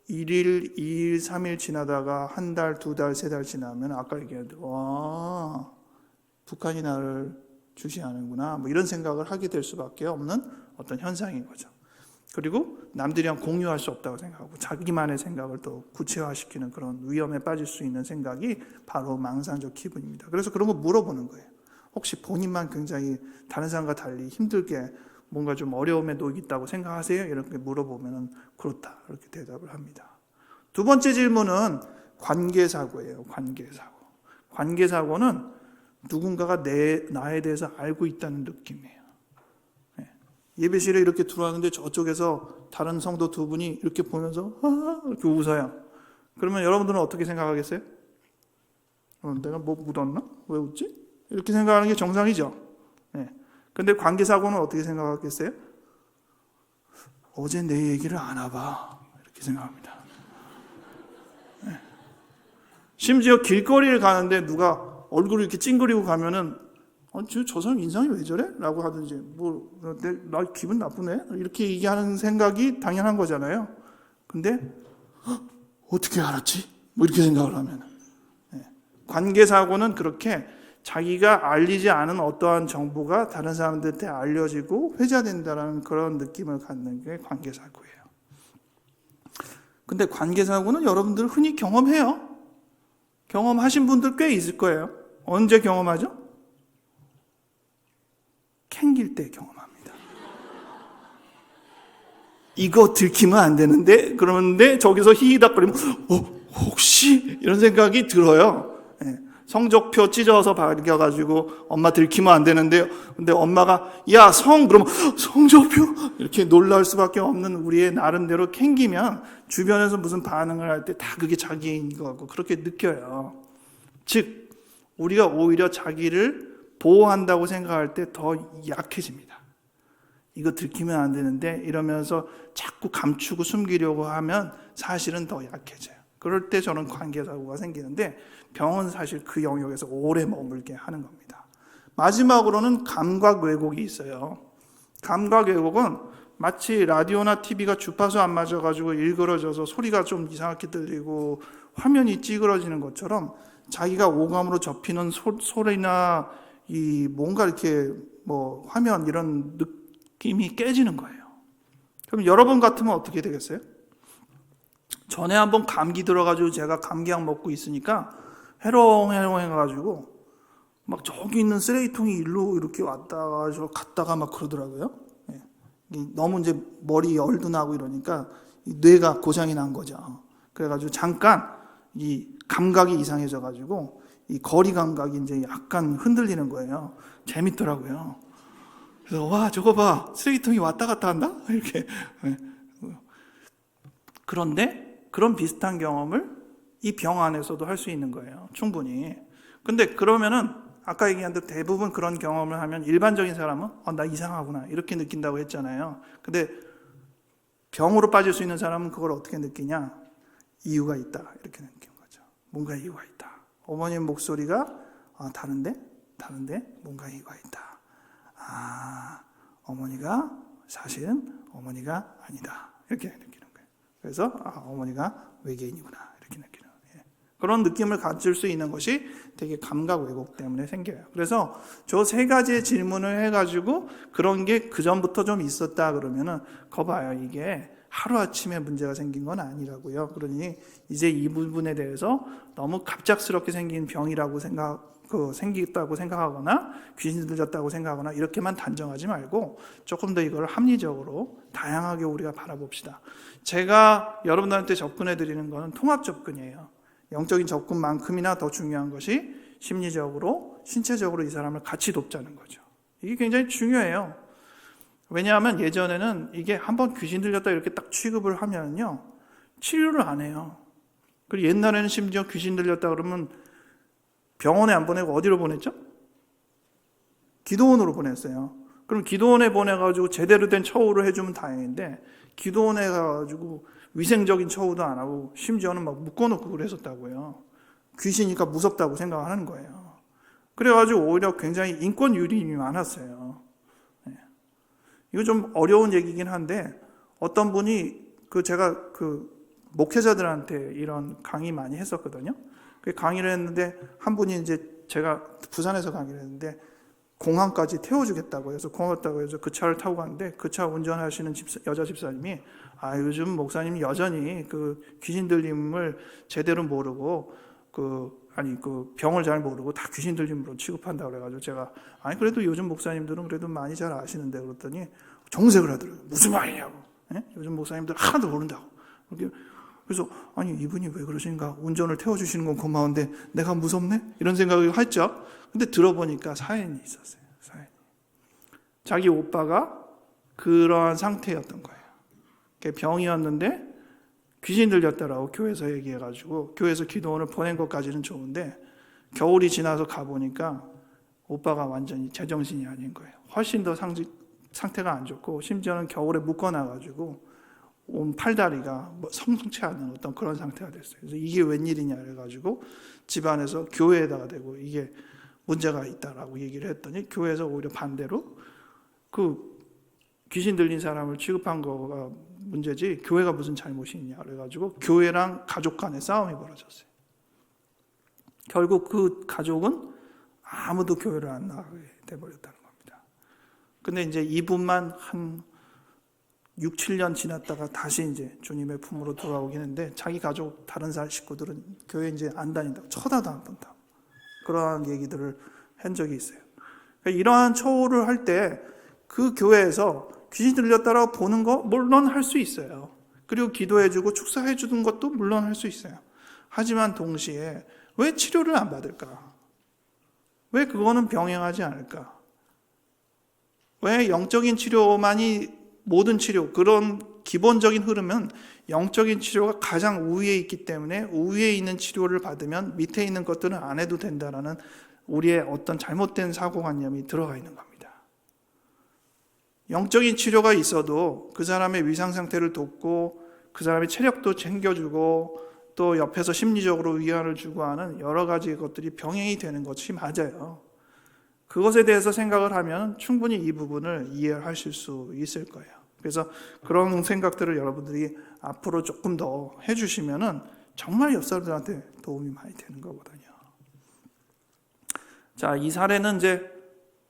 1일, 2일, 3일 지나다가 한 달, 2달, 3달 지나면 아까 얘기했던 북한이 나를 주시하는구나 이런 생각을 하게 될 수밖에 없는 어떤 현상인 거죠. 그리고 남들이랑 공유할 수 없다고 생각하고 자기만의 생각을 또 구체화시키는 그런 위험에 빠질 수 있는 생각이 바로 망상적 기분입니다. 그래서 그런 거 물어보는 거예요. 혹시 본인만 굉장히 다른 사람과 달리 힘들게 뭔가 좀 어려움에 놓여 있다고 생각하세요? 이렇게 물어보면 그렇다 이렇게 대답을 합니다. 두 번째 질문은 관계사고예요. 관계사고는 누군가가 나에 대해서 알고 있다는 느낌이에요. 예배실에 이렇게 들어왔는데 저쪽에서 다른 성도 두 분이 이렇게 보면서 이렇게 웃어요. 그러면 여러분들은 어떻게 생각하겠어요? 내가 뭐 묻었나? 왜 웃지? 이렇게 생각하는 게 정상이죠. 근데 관계사고는 어떻게 생각하겠어요? 어제 내 얘기를 안 와봐 이렇게 생각합니다. 심지어 길거리를 가는데 누가 얼굴을 이렇게 찡그리고 가면은 저 사람 인상이 왜 저래? 라고 하든지 나 기분 나쁘네? 이렇게 얘기하는 생각이 당연한 거잖아요. 근데 어떻게 알았지? 이렇게 생각을 하면 관계사고는 그렇게 자기가 알리지 않은 어떠한 정보가 다른 사람들한테 알려지고 회자된다는 그런 느낌을 갖는 게 관계사고예요. 근데 관계사고는 여러분들 흔히 경험해요. 경험하신 분들 꽤 있을 거예요. 언제 경험하죠? 캥길 때 경험합니다. 이거 들키면 안 되는데 그러는데 저기서 히히닥거리면 혹시 이런 생각이 들어요. 성적표 찢어서 발겨가지고 엄마 들키면 안 되는데요. 근데 엄마가 야 그러면 성적표 이렇게 놀랄 수밖에 없는 우리의 나름대로 캥기면 주변에서 무슨 반응을 할 때 다 그게 자기인 것 같고 그렇게 느껴요. 즉 우리가 오히려 자기를 보호한다고 생각할 때 더 약해집니다. 이거 들키면 안 되는데 이러면서 자꾸 감추고 숨기려고 하면 사실은 더 약해져요. 그럴 때 저는 관계사고가 생기는데 병은 사실 그 영역에서 오래 머물게 하는 겁니다. 마지막으로는 감각 왜곡이 있어요. 감각 왜곡은 마치 라디오나 TV가 주파수 안 맞아가지고 일그러져서 소리가 좀 이상하게 들리고 화면이 찌그러지는 것처럼 자기가 오감으로 접히는 소리나 이 뭔가 이렇게 화면 이런 느낌이 깨지는 거예요. 그럼 여러분 같으면 어떻게 되겠어요? 전에 한번 감기 들어가지고 제가 감기약 먹고 있으니까 해롱해롱 해가지고 막 저기 있는 쓰레기통이 일로 이렇게 왔다가 갔다가 막 그러더라고요. 너무 이제 머리 열도 나고 이러니까 뇌가 고장이 난 거죠. 그래가지고 잠깐 이 감각이 이상해져가지고 이 거리 감각이 이제 약간 흔들리는 거예요. 재밌더라고요. 그래서 와 저거 봐 쓰레기통이 왔다 갔다 한다 이렇게. 그런데 그런 비슷한 경험을 이 병 안에서도 할 수 있는 거예요. 충분히. 근데 그러면은 아까 얘기한 대로 대부분 그런 경험을 하면 일반적인 사람은 나 이상하구나 이렇게 느낀다고 했잖아요. 근데 병으로 빠질 수 있는 사람은 그걸 어떻게 느끼냐? 이유가 있다 이렇게 느끼는 거죠. 뭔가 이유가 있다. 어머님 목소리가 다른데 뭔가 이유가 있다. 어머니가 사실은 어머니가 아니다 이렇게 느끼는 거예요. 그래서 어머니가 외계인이구나 이렇게 느끼는 거예요. 그런 느낌을 가질 수 있는 것이 되게 감각 왜곡 때문에 생겨요. 그래서 저 세 가지의 질문을 해가지고 그런 게 그 전부터 좀 있었다 그러면은 거 봐요. 이게 하루아침에 문제가 생긴 건 아니라고요. 그러니 이제 이 부분에 대해서 너무 갑작스럽게 생긴 병이라고 생겼다고 생각하거나 귀신 들렸다고 생각하거나 이렇게만 단정하지 말고 조금 더 이걸 합리적으로 다양하게 우리가 바라봅시다. 제가 여러분들한테 접근해 드리는 것은 통합 접근이에요. 영적인 접근만큼이나 더 중요한 것이 심리적으로, 신체적으로 이 사람을 같이 돕자는 거죠. 이게 굉장히 중요해요. 왜냐하면 예전에는 이게 한번 귀신 들렸다 이렇게 딱 취급을 하면요, 치료를 안 해요. 그리고 옛날에는 심지어 귀신 들렸다 그러면 병원에 안 보내고 어디로 보냈죠? 기도원으로 보냈어요. 그럼 기도원에 보내가지고 제대로 된 처우를 해주면 다행인데 기도원에 가가지고 위생적인 처우도 안 하고 심지어는 막 묶어놓고 그랬었다고요. 귀신이니까 무섭다고 생각하는 거예요. 그래가지고 오히려 굉장히 인권 유린이 많았어요. 이거 좀 어려운 얘기긴 한데 어떤 분이 제가 목회자들한테 이런 강의 많이 했었거든요. 그 강의를 했는데 한 분이 이제 제가 부산에서 강의를 했는데 공항까지 태워주겠다고 해서 고맙다고 해서 그 차를 타고 갔는데 그 차 운전하시는 여자 집사님이 요즘 목사님 여전히 그 귀신 들림을 제대로 모르고 병을 잘 모르고 다 귀신 들림으로 취급한다 그래가지고 제가 그래도 요즘 목사님들은 그래도 많이 잘 아시는데 그랬더니 정색을 하더라고요. 무슨 말이냐고. 요즘 목사님들 하나도 모른다고. 그래서 이분이 왜 그러신가? 운전을 태워주시는 건 고마운데 내가 무섭네? 이런 생각을 했죠. 근데 들어보니까 사연이 있었어요. 자기 오빠가 그러한 상태였던 거예요. 병이었는데 귀신 들렸다라고 교회에서 얘기해가지고 교회에서 기도원을 보낸 것까지는 좋은데 겨울이 지나서 가보니까 오빠가 완전히 제정신이 아닌 거예요. 훨씬 더 상태가 안 좋고 심지어는 겨울에 묶어놔가지고 온 팔다리가 성숙치 않은 어떤 그런 상태가 됐어요. 그래서 이게 웬일이냐 그래가지고 집안에서 교회에다가 대고 이게 문제가 있다라고 얘기를 했더니 교회에서 오히려 반대로 귀신 들린 사람을 취급한 거가 문제지 교회가 무슨 잘못이 있냐 그래가지고 교회랑 가족 간에 싸움이 벌어졌어요. 결국 그 가족은 아무도 교회를 안 나가게 돼버렸다는 겁니다. 근데 이제 이분만 한 6, 7년 지났다가 다시 이제 주님의 품으로 돌아오긴 했는데 자기 가족 다른 식구들은 교회 이제 안 다닌다고 쳐다도 안 본다고 그러한 얘기들을 한 적이 있어요. 그러니까 이러한 처우를 할 때 그 교회에서 귀신 들렸다라고 보는 거 물론 할 수 있어요. 그리고 기도해주고 축사해주는 것도 물론 할 수 있어요. 하지만 동시에 왜 치료를 안 받을까? 왜 그거는 병행하지 않을까? 왜 영적인 치료만이 모든 치료, 그런 기본적인 흐름은 영적인 치료가 가장 우위에 있기 때문에 우위에 있는 치료를 받으면 밑에 있는 것들은 안 해도 된다라는 우리의 어떤 잘못된 사고관념이 들어가 있는 겁니다. 영적인 치료가 있어도 그 사람의 위상 상태를 돕고 그 사람의 체력도 챙겨주고 또 옆에서 심리적으로 위안을 주고 하는 여러 가지 것들이 병행이 되는 것이 맞아요. 그것에 대해서 생각을 하면 충분히 이 부분을 이해하실 수 있을 거예요. 그래서 그런 생각들을 여러분들이 앞으로 조금 더 해주시면은 정말 옆 사람들한테 도움이 많이 되는 거거든요. 자, 이 사례는 이제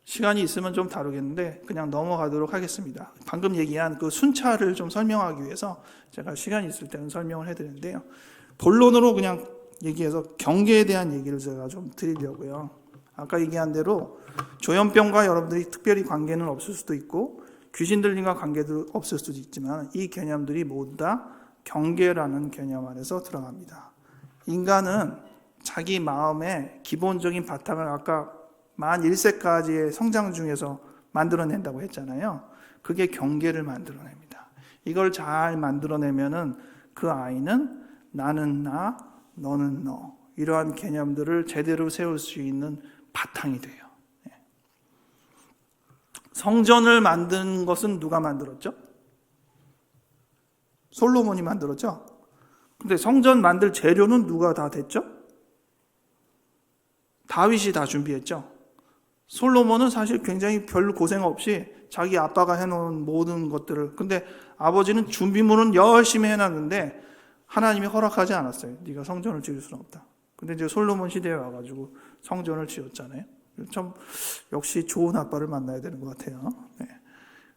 시간이 있으면 좀 다루겠는데 그냥 넘어가도록 하겠습니다. 방금 얘기한 그 순찰을 좀 설명하기 위해서 제가 시간이 있을 때는 설명을 해드리는데요. 본론으로 그냥 얘기해서 경계에 대한 얘기를 제가 좀 드리려고요. 아까 얘기한 대로 조현병과 여러분들이 특별히 관계는 없을 수도 있고 귀신 들림과 관계도 없을 수도 있지만 이 개념들이 모두 다 경계라는 개념 안에서 들어갑니다. 인간은 자기 마음의 기본적인 바탕을 아까 만 1세까지의 성장 중에서 만들어낸다고 했잖아요. 그게 경계를 만들어냅니다. 이걸 잘 만들어내면은 그 아이는 나는 나, 너는 너, 이러한 개념들을 제대로 세울 수 있는 바탕이 돼요. 성전을 만든 것은 누가 만들었죠? 솔로몬이 만들었죠? 근데 성전 만들 재료는 누가 다 됐죠? 다윗이 다 준비했죠? 솔로몬은 사실 굉장히 별 고생 없이 자기 아빠가 해놓은 모든 것들을, 근데 아버지는 준비물은 열심히 해놨는데 하나님이 허락하지 않았어요. 네가 성전을 지을 수는 없다. 근데 이제 솔로몬 시대에 와가지고 성전을 지었잖아요. 참 역시 좋은 아빠를 만나야 되는 것 같아요. 네.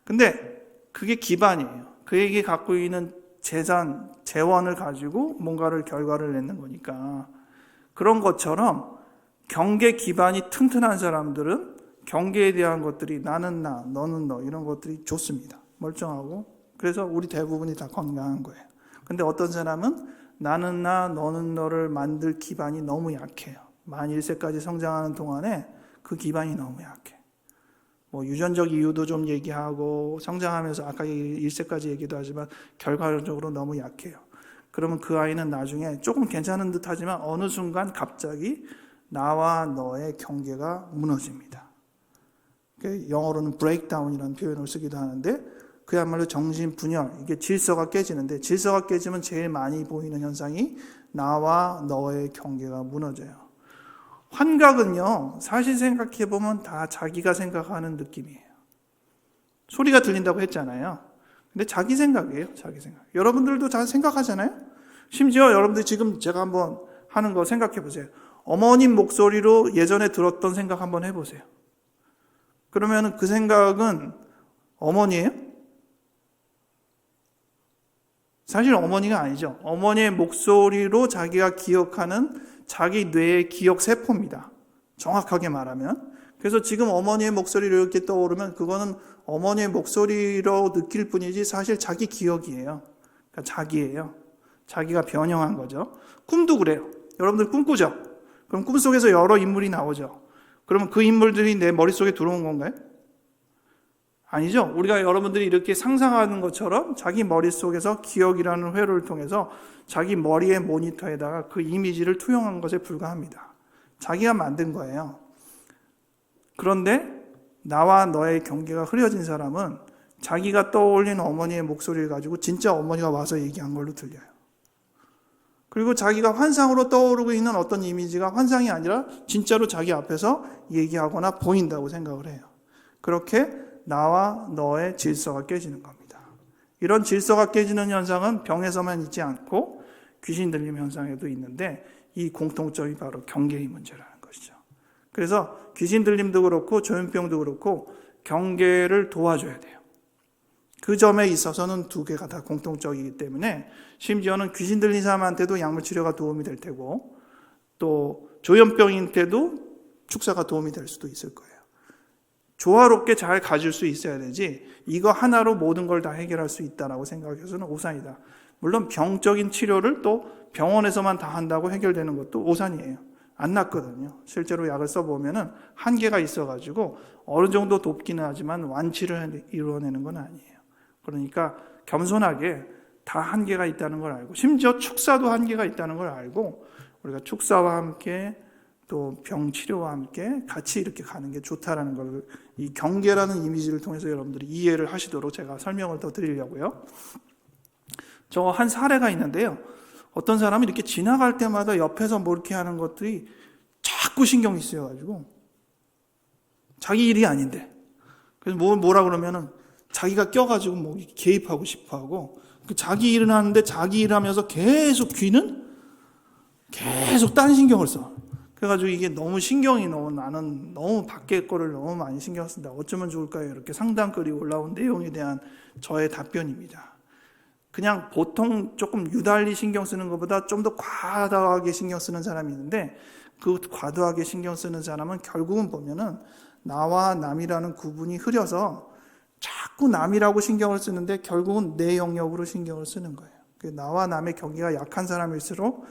근데 그게 기반이에요. 그에게 갖고 있는 재산, 재원을 가지고 뭔가를 결과를 내는 거니까. 그런 것처럼 경계 기반이 튼튼한 사람들은 경계에 대한 것들이 나는 나, 너는 너, 이런 것들이 좋습니다. 멀쩡하고. 그래서 우리 대부분이 다 건강한 거예요. 근데 어떤 사람은 나는 나, 너는 너를 만들 기반이 너무 약해요. 만 1세까지 성장하는 동안에 그 기반이 너무 약해. 뭐 유전적 이유도 좀 얘기하고 성장하면서 아까 1세까지 얘기도 하지만 결과적으로 너무 약해요. 그러면 그 아이는 나중에 조금 괜찮은 듯 하지만 어느 순간 갑자기 나와 너의 경계가 무너집니다. 영어로는 breakdown이라는 표현을 쓰기도 하는데 그야말로 정신분열, 이게 질서가 깨지는데 질서가 깨지면 제일 많이 보이는 현상이 나와 너의 경계가 무너져요. 환각은요, 사실 생각해보면 다 자기가 생각하는 느낌이에요. 소리가 들린다고 했잖아요. 근데 자기 생각이에요, 자기 생각. 여러분들도 다 생각하잖아요? 심지어 여러분들 지금 제가 한번 하는 거 생각해보세요. 어머님 목소리로 예전에 들었던 생각 한번 해보세요. 그러면 그 생각은 어머니예요? 사실 어머니가 아니죠. 어머니의 목소리로 자기가 기억하는 자기 뇌의 기억 세포입니다. 정확하게 말하면. 그래서 지금 어머니의 목소리로 이렇게 떠오르면 그거는 어머니의 목소리로 느낄 뿐이지 사실 자기 기억이에요. 그러니까 자기예요. 자기가 변형한 거죠. 꿈도 그래요. 여러분들 꿈꾸죠? 그럼 꿈속에서 여러 인물이 나오죠. 그러면 그 인물들이 내 머릿속에 들어온 건가요? 아니죠. 우리가 여러분들이 이렇게 상상하는 것처럼 자기 머릿속에서 기억이라는 회로를 통해서 자기 머리의 모니터에다가 그 이미지를 투영한 것에 불과합니다. 자기가 만든 거예요. 그런데 나와 너의 경계가 흐려진 사람은 자기가 떠올린 어머니의 목소리를 가지고 진짜 어머니가 와서 얘기한 걸로 들려요. 그리고 자기가 환상으로 떠오르고 있는 어떤 이미지가 환상이 아니라 진짜로 자기 앞에서 얘기하거나 보인다고 생각을 해요. 그렇게 나와 너의 질서가 깨지는 겁니다. 이런 질서가 깨지는 현상은 병에서만 있지 않고 귀신 들림 현상에도 있는데 이 공통점이 바로 경계의 문제라는 것이죠. 그래서 귀신 들림도 그렇고 조현병도 그렇고 경계를 도와줘야 돼요. 그 점에 있어서는 두 개가 다 공통적이기 때문에 심지어는 귀신 들린 사람한테도 약물 치료가 도움이 될 테고 또 조현병인데도 축사가 도움이 될 수도 있을 거예요. 조화롭게 잘 가질 수 있어야 되지 이거 하나로 모든 걸 다 해결할 수 있다라고 생각해서는 오산이다. 물론 병적인 치료를 또 병원에서만 다 한다고 해결되는 것도 오산이에요. 안 낫거든요. 실제로 약을 써보면 한계가 있어가지고 어느 정도 돕기는 하지만 완치를 이루어내는 건 아니에요. 그러니까 겸손하게 다 한계가 있다는 걸 알고 심지어 축사도 한계가 있다는 걸 알고 우리가 축사와 함께 또 병치료와 함께 같이 이렇게 가는 게 좋다라는 걸 이 경계라는 이미지를 통해서 여러분들이 이해를 하시도록 제가 설명을 더 드리려고요. 저 한 사례가 있는데요. 어떤 사람이 이렇게 지나갈 때마다 옆에서 뭐 이렇게 하는 것들이 자꾸 신경이 쓰여가지고 자기 일이 아닌데 그래서 뭐라 그러면은 자기가 껴가지고 뭐 개입하고 싶어하고 자기 일은 하는데 자기 일하면서 계속 귀는 계속 딴 신경을 써. 그래가지고 이게 너무 신경이 나는 너무 밖에 거를 너무 많이 신경 쓴다. 어쩌면 좋을까요? 이렇게 상담글이 올라온 내용에 대한 저의 답변입니다. 그냥 보통 조금 유달리 신경 쓰는 것보다 좀 더 과도하게 신경 쓰는 사람이 있는데 그 과도하게 신경 쓰는 사람은 결국은 보면은 나와 남이라는 구분이 흐려서 자꾸 남이라고 신경을 쓰는데 결국은 내 영역으로 신경을 쓰는 거예요. 나와 남의 경계가 약한 사람일수록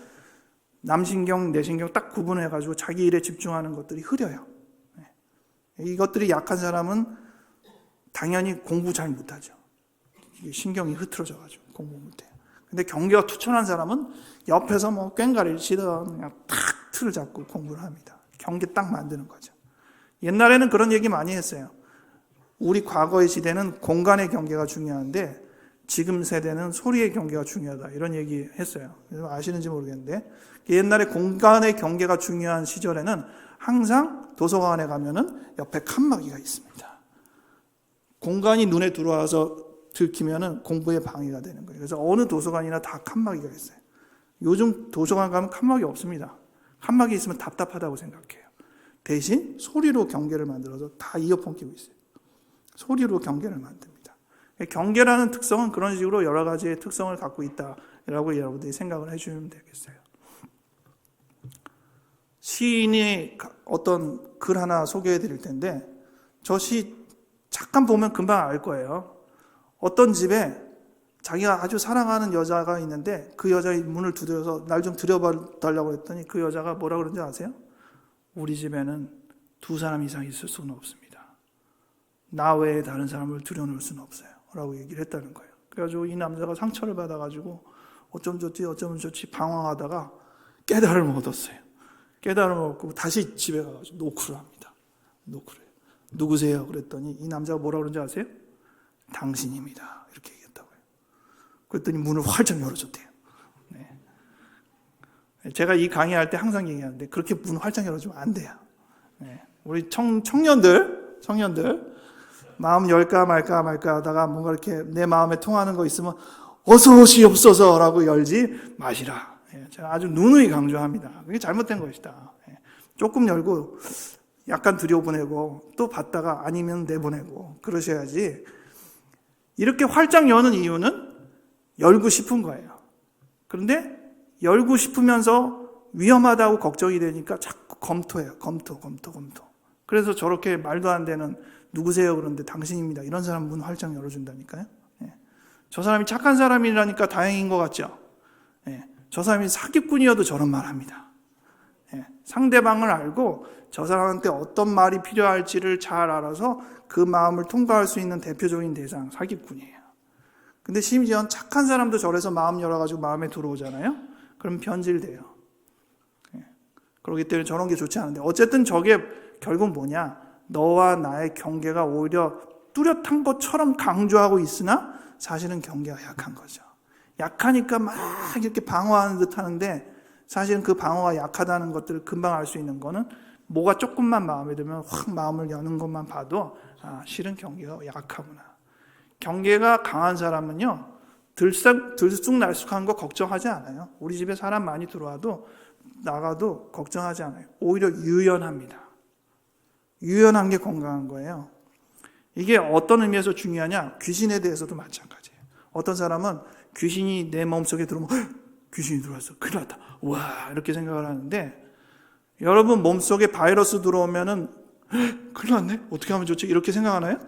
남신경, 내신경 딱 구분해가지고 자기 일에 집중하는 것들이 흐려요. 이것들이 약한 사람은 당연히 공부 잘 못하죠. 신경이 흐트러져가지고 공부 못해요. 근데 경계가 투철한 사람은 옆에서 뭐 꽹과리를 치던 그냥 탁 틀을 잡고 공부를 합니다. 경계 딱 만드는 거죠. 옛날에는 그런 얘기 많이 했어요. 우리 과거의 시대는 공간의 경계가 중요한데 지금 세대는 소리의 경계가 중요하다, 이런 얘기 했어요. 아시는지 모르겠는데, 옛날에 공간의 경계가 중요한 시절에는 항상 도서관에 가면은 옆에 칸막이가 있습니다. 공간이 눈에 들어와서 들키면은 공부에 방해가 되는 거예요. 그래서 어느 도서관이나 다 칸막이가 있어요. 요즘 도서관 가면 칸막이 없습니다. 칸막이 있으면 답답하다고 생각해요. 대신 소리로 경계를 만들어서 다 이어폰 끼고 있어요. 소리로 경계를 만듭니다. 경계라는 특성은 그런 식으로 여러 가지의 특성을 갖고 있다라고 여러분들이 생각을 해주면 되겠어요. 시인이 어떤 글 하나 소개해 드릴 텐데, 저 시 잠깐 보면 금방 알 거예요. 어떤 집에 자기가 아주 사랑하는 여자가 있는데 그 여자의 문을 두드려서 날 좀 들여달라고 했더니 그 여자가 뭐라 그런지 아세요? 우리 집에는 2사람 이상 있을 수는 없습니다. 나 외에 다른 사람을 들여놓을 수는 없어요 라고 얘기를 했다는 거예요. 그래가지고 이 남자가 상처를 받아가지고 어쩜 좋지 방황하다가 깨달음을 얻었어요. 깨달음을 얻고 다시 집에 가가지고 노크를 합니다. 노크를 해요. 누구세요? 그랬더니 이 남자가 뭐라 그런지 아세요? 당신입니다, 이렇게 얘기했다고요. 그랬더니 문을 활짝 열어줬대요. 네. 제가 이 강의할 때 항상 얘기하는데 그렇게 문 활짝 열어주면 안 돼요. 네. 우리 청년들 마음 열까 말까 하다가 뭔가 이렇게 내 마음에 통하는 거 있으면 어서 오시옵소서 라고 열지 마시라. 제가 아주 누누이 강조합니다. 그게 잘못된 것이다. 조금 열고 약간 들여보내고 또 받다가 아니면 내보내고 그러셔야지. 이렇게 활짝 여는 이유는 열고 싶은 거예요. 그런데 열고 싶으면서 위험하다고 걱정이 되니까 자꾸 검토해요. 검토. 그래서 저렇게 말도 안 되는 누구세요? 그런데 당신입니다. 이런 사람 문 활짝 열어준다니까요. 저 사람이 착한 사람이라니까 다행인 것 같죠? 저 사람이 사기꾼이어도 저런 말 합니다. 상대방을 알고 저 사람한테 어떤 말이 필요할지를 잘 알아서 그 마음을 통과할 수 있는 대표적인 대상, 사기꾼이에요. 근데 심지어 착한 사람도 저래서 마음 열어가지고 마음에 들어오잖아요. 그럼 변질돼요. 그렇기 때문에 저런 게 좋지 않은데, 어쨌든 저게 결국 뭐냐, 너와 나의 경계가 오히려 뚜렷한 것처럼 강조하고 있으나 사실은 경계가 약한 거죠. 약하니까 막 이렇게 방어하는 듯 하는데 사실은 그 방어가 약하다는 것들을 금방 알 수 있는 거는 뭐가 조금만 마음에 들면 확 마음을 여는 것만 봐도 실은 경계가 약하구나. 경계가 강한 사람은요, 들쑥날쑥한 거 걱정하지 않아요. 우리 집에 사람 많이 들어와도 나가도 걱정하지 않아요. 오히려 유연합니다. 유연한 게 건강한 거예요. 이게 어떤 의미에서 중요하냐? 귀신에 대해서도 마찬가지예요. 어떤 사람은 귀신이 내 몸속에 들어오면 귀신이 들어왔어, 큰일 났다, 와, 이렇게 생각을 하는데, 여러분 몸속에 바이러스 들어오면은 큰일 났네, 어떻게 하면 좋지, 이렇게 생각하나요?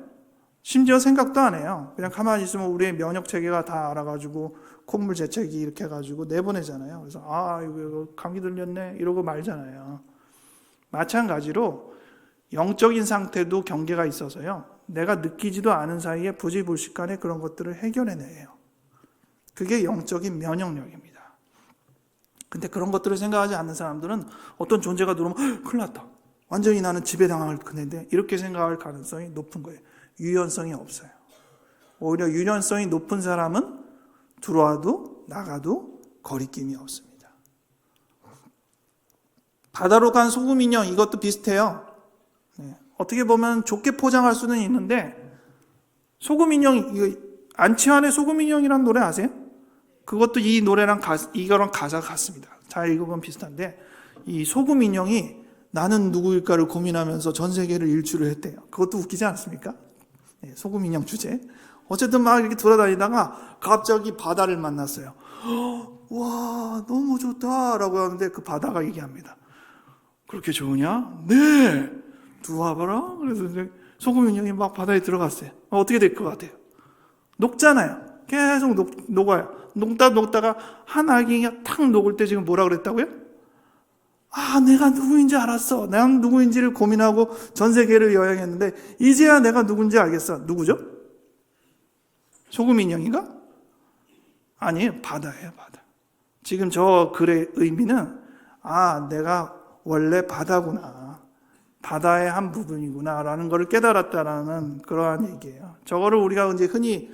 심지어 생각도 안 해요. 그냥 가만히 있으면 우리의 면역 체계가 다 알아가지고 콧물 재채기 이렇게 해가지고 내보내잖아요. 그래서 이거 감기 들렸네 이러고 말잖아요. 마찬가지로 영적인 상태도 경계가 있어서요, 내가 느끼지도 않은 사이에 부지불식간에 그런 것들을 해결해내요. 그게 영적인 면역력입니다. 근데 그런 것들을 생각하지 않는 사람들은 어떤 존재가 들어오면 큰일 났다, 완전히 나는 지배당할 그네인데, 이렇게 생각할 가능성이 높은 거예요. 유연성이 없어요. 오히려 유연성이 높은 사람은 들어와도 나가도 거리낌이 없습니다. 바다로 간 소금 인형, 이것도 비슷해요. 어떻게 보면 좋게 포장할 수는 있는데, 소금 인형, 안치환의 소금 인형이라는 노래 아세요? 그것도 이 노래랑 이거랑 가사가 같습니다. 잘 읽어보면 비슷한데, 이 소금 인형이 나는 누구일까를 고민하면서 전 세계를 일주를 했대요. 그것도 웃기지 않습니까? 소금 인형 주제. 어쨌든 막 이렇게 돌아다니다가 갑자기 바다를 만났어요. 와, 너무 좋다라고 하는데 그 바다가 얘기합니다. 그렇게 좋으냐? 네, 들어와봐라. 그래서 이제 소금 인형이 막 바다에 들어갔어요. 어떻게 될 것 같아요? 녹잖아요. 계속 녹아요. 녹다가 한 알갱이가 탁 녹을 때 지금 뭐라 그랬다고요? 내가 누구인지 알았어. 내가 누구인지를 고민하고 전 세계를 여행했는데 이제야 내가 누군지 알겠어. 누구죠? 소금 인형인가? 아니, 바다예요, 바다. 지금 저 글의 의미는 내가 원래 바다구나, 바다의 한 부분이구나 라는 것을 깨달았다라는 그러한 얘기예요. 저거를 우리가 이제 흔히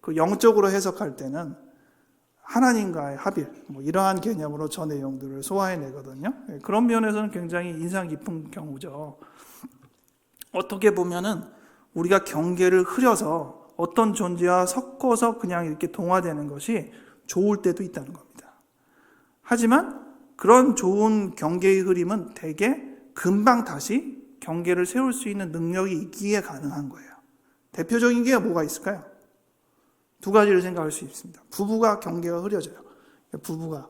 그 영적으로 해석할 때는 하나님과의 합일, 이러한 개념으로 저 내용들을 소화해내거든요. 그런 면에서는 굉장히 인상 깊은 경우죠. 어떻게 보면은 우리가 경계를 흐려서 어떤 존재와 섞어서 그냥 이렇게 동화되는 것이 좋을 때도 있다는 겁니다. 하지만 그런 좋은 경계의 흐림은 대개 금방 다시 경계를 세울 수 있는 능력이 있기에 가능한 거예요. 대표적인 게 뭐가 있을까요? 두 가지를 생각할 수 있습니다. 부부가 경계가 흐려져요. 부부가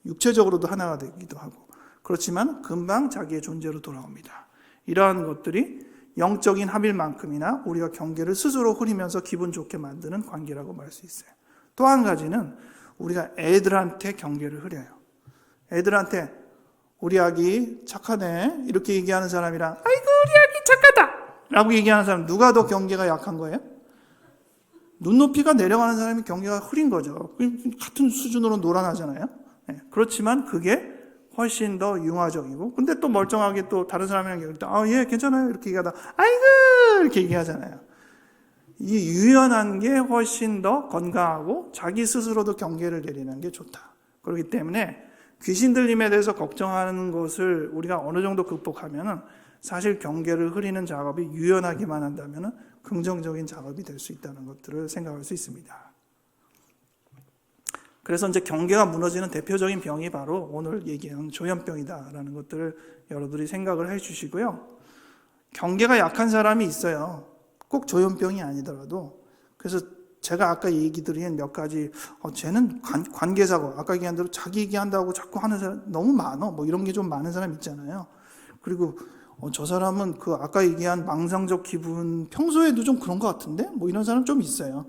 육체적으로도 하나가 되기도 하고, 그렇지만 금방 자기의 존재로 돌아옵니다. 이러한 것들이 영적인 합일만큼이나 우리가 경계를 스스로 흐리면서 기분 좋게 만드는 관계라고 말할 수 있어요. 또 한 가지는 우리가 애들한테 경계를 흐려요. 애들한테 우리 아기 착하네 이렇게 얘기하는 사람이랑 아이고 우리 아기 착하다 라고 얘기하는 사람, 누가 더 경계가 약한 거예요? 눈높이가 내려가는 사람이 경계가 흐린 거죠. 같은 수준으로 놀아나잖아요. 그렇지만 그게 훨씬 더 융화적이고, 근데 또 멀쩡하게 또 다른 사람이랑 얘기할 때 예 괜찮아요 이렇게 얘기하다 아이고 이렇게 얘기하잖아요. 이 유연한 게 훨씬 더 건강하고 자기 스스로도 경계를 내리는 게 좋다. 그렇기 때문에 귀신 들림에 대해서 걱정하는 것을 우리가 어느 정도 극복하면은 사실 경계를 흐리는 작업이 유연하기만 한다면은 긍정적인 작업이 될 수 있다는 것들을 생각할 수 있습니다. 그래서 이제 경계가 무너지는 대표적인 병이 바로 오늘 얘기한 조현병이다라는 것들을 여러분들이 생각을 해주시고요. 경계가 약한 사람이 있어요. 꼭 조현병이 아니더라도. 그래서 제가 아까 얘기 드린 몇 가지, 쟤는 관계사고, 아까 얘기한 대로 자기 얘기한다고 자꾸 하는 사람 너무 많아. 이런 게 좀 많은 사람 있잖아요. 그리고 저 사람은 그 아까 얘기한 망상적 기분 평소에도 좀 그런 것 같은데? 이런 사람 좀 있어요.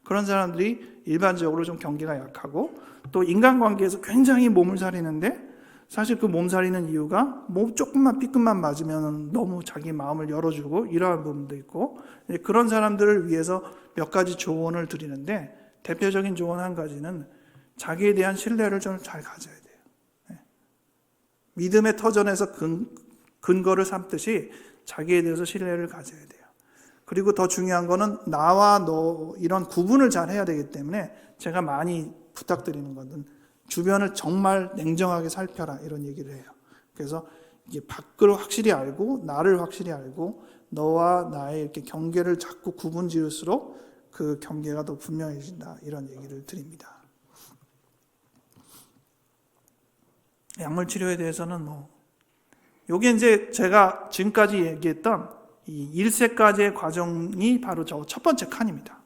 그런 사람들이 일반적으로 좀 경계가 약하고, 또 인간관계에서 굉장히 몸을 사리는데 사실 그 몸살이는 이유가 조금만 삐끗만 맞으면 너무 자기 마음을 열어주고 이러한 부분도 있고, 그런 사람들을 위해서 몇 가지 조언을 드리는데, 대표적인 조언 한 가지는 자기에 대한 신뢰를 좀 잘 가져야 돼요. 믿음의 터전에서 근거를 삼듯이 자기에 대해서 신뢰를 가져야 돼요. 그리고 더 중요한 거는 나와 너 이런 구분을 잘 해야 되기 때문에 제가 많이 부탁드리는 것은 주변을 정말 냉정하게 살펴라 이런 얘기를 해요. 그래서 이게 밖을 확실히 알고 나를 확실히 알고 너와 나의 이렇게 경계를 자꾸 구분 지을수록 그 경계가 더 분명해진다 이런 얘기를 드립니다. 약물 치료에 대해서는 요게 이제 제가 지금까지 얘기했던 이 1세까지의 과정이 바로 저 첫 번째 칸입니다.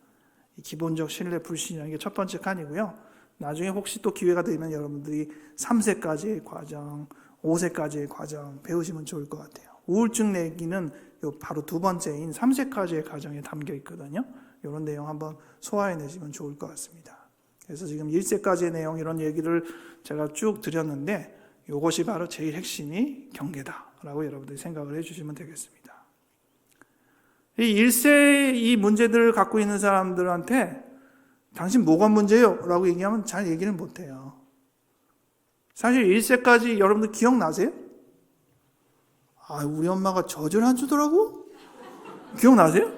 기본적 신뢰 불신이라는 게 첫 번째 칸이고요. 나중에 혹시 또 기회가 되면 여러분들이 3세까지의 과정, 5세까지의 과정 배우시면 좋을 것 같아요. 우울증 내기는 바로 두 번째인 3세까지의 과정에 담겨 있거든요. 이런 내용 한번 소화해내시면 좋을 것 같습니다. 그래서 지금 1세까지의 내용 이런 얘기를 제가 쭉 드렸는데 이것이 바로 제일 핵심이 경계다라고 여러분들이 생각을 해주시면 되겠습니다. 이 1세 이 문제들을 갖고 있는 사람들한테 당신 뭐가 문제요? 라고 얘기하면 잘 얘기를 못해요. 사실 1세까지 여러분들 기억나세요? 우리 엄마가 젖을 안 주더라고? 기억나세요?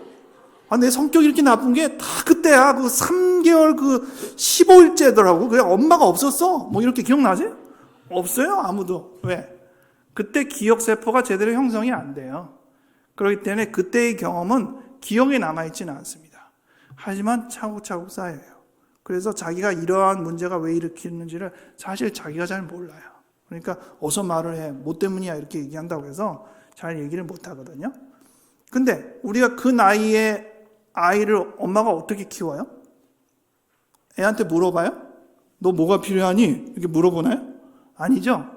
내 성격이 이렇게 나쁜 게 다 그때야. 그 3개월 그 15일째더라고. 그래, 엄마가 없었어. 이렇게 기억나세요? 없어요, 아무도. 왜? 그때 기억세포가 제대로 형성이 안 돼요. 그렇기 때문에 그때의 경험은 기억에 남아있지는 않습니다. 하지만 차곡차곡 쌓여요. 그래서 자기가 이러한 문제가 왜 일으키는지를 사실 자기가 잘 몰라요. 그러니까 어서 말을 해. 뭐 때문이야 이렇게 얘기한다고 해서 잘 얘기를 못 하거든요. 근데 우리가 그 나이에 아이를 엄마가 어떻게 키워요? 애한테 물어봐요? 너 뭐가 필요하니? 이렇게 물어보나요? 아니죠.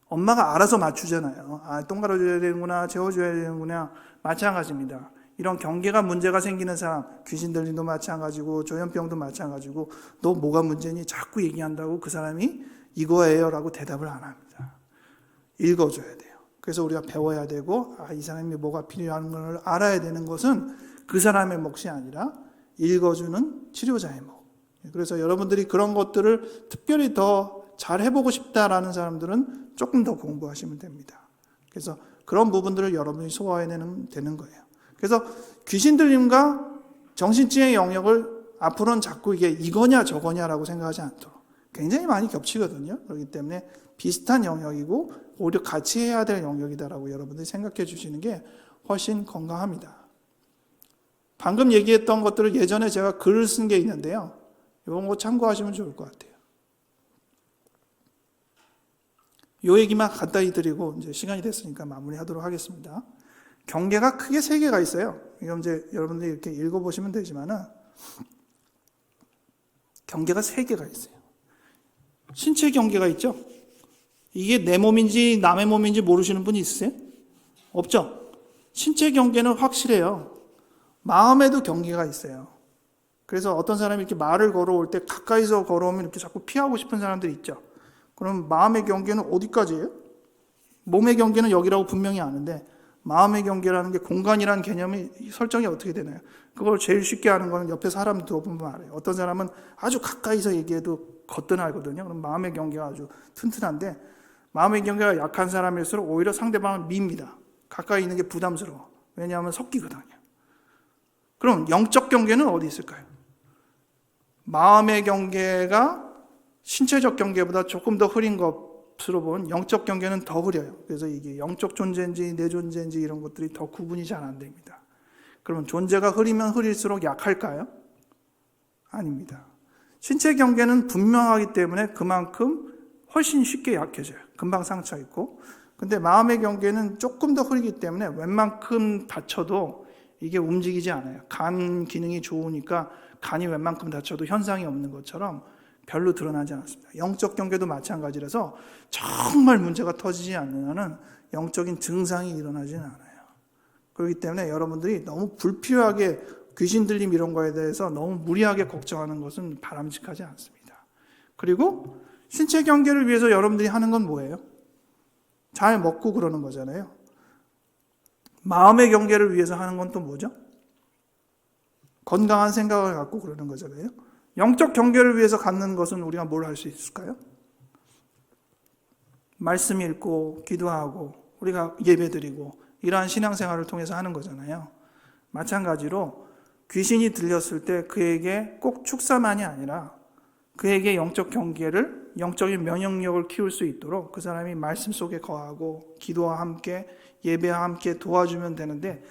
엄마가 알아서 맞추잖아요. 똥 갈아줘야 되는구나, 재워줘야 되는구나. 마찬가지입니다. 이런 경계가 문제가 생기는 사람, 귀신 들림도 마찬가지고 조현병도 마찬가지고 너 뭐가 문제니? 자꾸 얘기한다고 그 사람이 이거예요 라고 대답을 안 합니다. 읽어줘야 돼요. 그래서 우리가 배워야 되고 이 사람이 뭐가 필요한 걸 알아야 되는 것은 그 사람의 몫이 아니라 읽어주는 치료자의 몫. 그래서 여러분들이 그런 것들을 특별히 더 잘 해보고 싶다라는 사람들은 조금 더 공부하시면 됩니다. 그래서 그런 부분들을 여러분이 소화해내면 되는 거예요. 그래서 귀신 들림과 정신증의 영역을 앞으로는 자꾸 이게 이거냐 저거냐라고 생각하지 않도록, 굉장히 많이 겹치거든요. 그렇기 때문에 비슷한 영역이고 오히려 같이 해야 될 영역이다라고 여러분들이 생각해 주시는 게 훨씬 건강합니다. 방금 얘기했던 것들을 예전에 제가 글을 쓴 게 있는데요. 이런 거 참고하시면 좋을 것 같아요. 이 얘기만 간단히 드리고 이제 시간이 됐으니까 마무리하도록 하겠습니다. 경계가 크게 3개가 있어요. 이건 이제 여러분들이 이렇게 읽어보시면 되지만은 경계가 3개가 있어요. 신체 경계가 있죠. 이게 내 몸인지 남의 몸인지 모르시는 분이 있으세요? 없죠? 신체 경계는 확실해요. 마음에도 경계가 있어요. 그래서 어떤 사람이 이렇게 말을 걸어올 때 가까이서 걸어오면 이렇게 자꾸 피하고 싶은 사람들이 있죠. 그럼 마음의 경계는 어디까지예요? 몸의 경계는 여기라고 분명히 아는데 마음의 경계라는 게 공간이라는 개념이 설정이 어떻게 되나요? 그걸 제일 쉽게 아는 거는 옆에 사람 들어보면 알아요. 어떤 사람은 아주 가까이서 얘기해도 거뜬하거든요. 그럼 마음의 경계가 아주 튼튼한데 마음의 경계가 약한 사람일수록 오히려 상대방을 밉니다. 가까이 있는 게 부담스러워. 왜냐하면 섞이거든요. 그럼 영적 경계는 어디 있을까요? 마음의 경계가 신체적 경계보다 조금 더 흐린 것으로 본 영적 경계는 더 흐려요. 그래서 이게 영적 존재인지 내 존재인지 이런 것들이 더 구분이 잘 안 됩니다. 그러면 존재가 흐리면 흐릴수록 약할까요? 아닙니다. 신체 경계는 분명하기 때문에 그만큼 훨씬 쉽게 약해져요. 금방 상처 있고. 근데 마음의 경계는 조금 더 흐리기 때문에 웬만큼 다쳐도 이게 움직이지 않아요. 간 기능이 좋으니까 간이 웬만큼 다쳐도 현상이 없는 것처럼 별로 드러나지 않습니다. 영적 경계도 마찬가지라서 정말 문제가 터지지 않는 한은 영적인 증상이 일어나지는 않아요. 그렇기 때문에 여러분들이 너무 불필요하게 귀신 들림 이런 거에 대해서 너무 무리하게 걱정하는 것은 바람직하지 않습니다. 그리고 신체 경계를 위해서 여러분들이 하는 건 뭐예요? 잘 먹고 그러는 거잖아요. 마음의 경계를 위해서 하는 건 또 뭐죠? 건강한 생각을 갖고 그러는 거잖아요. 영적 경계를 위해서 갖는 것은 우리가 뭘 할 수 있을까요? 말씀 읽고 기도하고 우리가 예배드리고 이러한 신앙생활을 통해서 하는 거잖아요. 마찬가지로 귀신이 들렸을 때 그에게 꼭 축사만이 아니라 그에게 영적 경계를, 영적인 면역력을 키울 수 있도록 그 사람이 말씀 속에 거하고 기도와 함께 예배와 함께 도와주면 되는데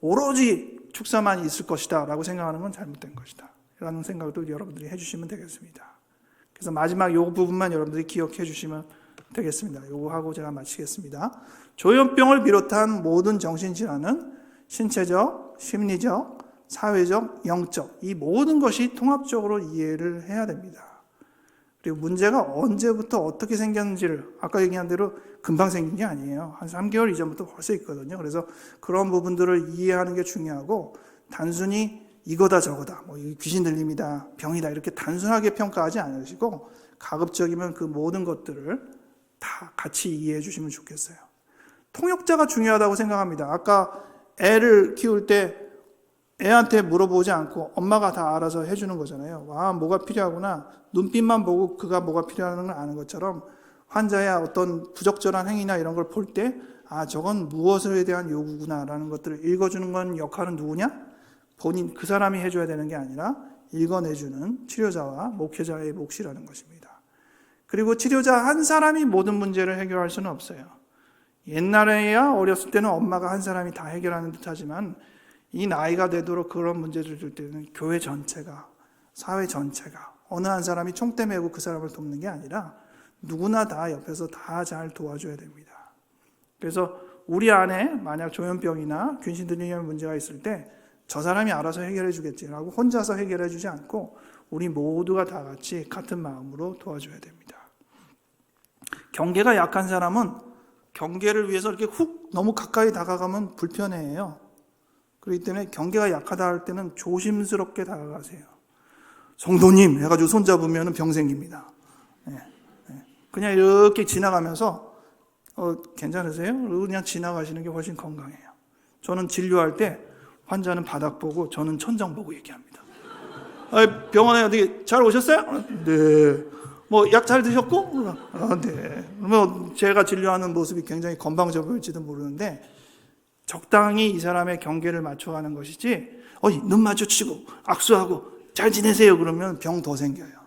오로지 축사만 있을 것이다 라고 생각하는 건 잘못된 것이다 라는 생각도 여러분들이 해주시면 되겠습니다. 그래서 마지막 이 부분만 여러분들이 기억해 주시면 되겠습니다. 이거 하고 제가 마치겠습니다. 조현병을 비롯한 모든 정신질환은 신체적, 심리적, 사회적, 영적 이 모든 것이 통합적으로 이해를 해야 됩니다. 그리고 문제가 언제부터 어떻게 생겼는지를 아까 얘기한 대로 금방 생긴 게 아니에요. 한 3개월 이전부터 벌써 있거든요. 그래서 그런 부분들을 이해하는 게 중요하고 단순히 이거다 저거다, 뭐 귀신 들림이다, 병이다 이렇게 단순하게 평가하지 않으시고 가급적이면 그 모든 것들을 다 같이 이해해 주시면 좋겠어요. 통역자가 중요하다고 생각합니다. 아까 애를 키울 때 애한테 물어보지 않고 엄마가 다 알아서 해주는 거잖아요. 와, 뭐가 필요하구나. 눈빛만 보고 그가 뭐가 필요하는 걸 아는 것처럼 환자의 어떤 부적절한 행위나 이런 걸 볼 때 아, 저건 무엇에 대한 요구구나라는 것들을 읽어주는 건 역할은 누구냐? 본인 그 사람이 해줘야 되는 게 아니라 읽어내주는 치료자와 목회자의 몫이라는 것입니다. 그리고 치료자 한 사람이 모든 문제를 해결할 수는 없어요. 옛날에야 어렸을 때는 엄마가 한 사람이 다 해결하는 듯하지만 이 나이가 되도록 그런 문제를 줄 때는 교회 전체가, 사회 전체가 어느 한 사람이 총대 메고 그 사람을 돕는 게 아니라 누구나 다 옆에서 다 잘 도와줘야 됩니다. 그래서 우리 안에 만약 조현병이나 귀신 들리는 문제가 있을 때 저 사람이 알아서 해결해 주겠지라고 혼자서 해결해 주지 않고 우리 모두가 다 같이 같은 마음으로 도와줘야 됩니다. 경계가 약한 사람은 경계를 위해서 이렇게 훅 너무 가까이 다가가면 불편해해요. 그렇기 때문에 경계가 약하다 할 때는 조심스럽게 다가가세요. 성도님 해가지고 손잡으면 병 생깁니다. 그냥 이렇게 지나가면서 괜찮으세요? 그냥 지나가시는 게 훨씬 건강해요. 저는 진료할 때 환자는 바닥 보고 저는 천장 보고 얘기합니다. 병원에 어디 잘 오셨어요? 네. 뭐 약 잘 드셨고? 네. 그러면 제가 진료하는 모습이 굉장히 건방져 보일지도 모르는데 적당히 이 사람의 경계를 맞춰가는 것이지 눈 마주치고 악수하고 잘 지내세요 그러면 병 더 생겨요.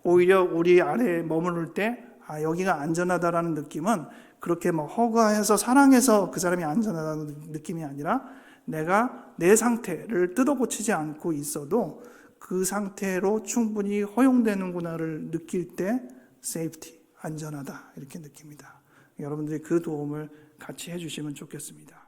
오히려 우리 아래에 머무를 때 여기가 안전하다라는 느낌은 그렇게 뭐 허가해서 사랑해서 그 사람이 안전하다는 느낌이 아니라 내가 내 상태를 뜯어고치지 않고 있어도 그 상태로 충분히 허용되는구나를 느낄 때 세이프티, 안전하다 이렇게 느낍니다. 여러분들이 그 도움을 같이 해주시면 좋겠습니다.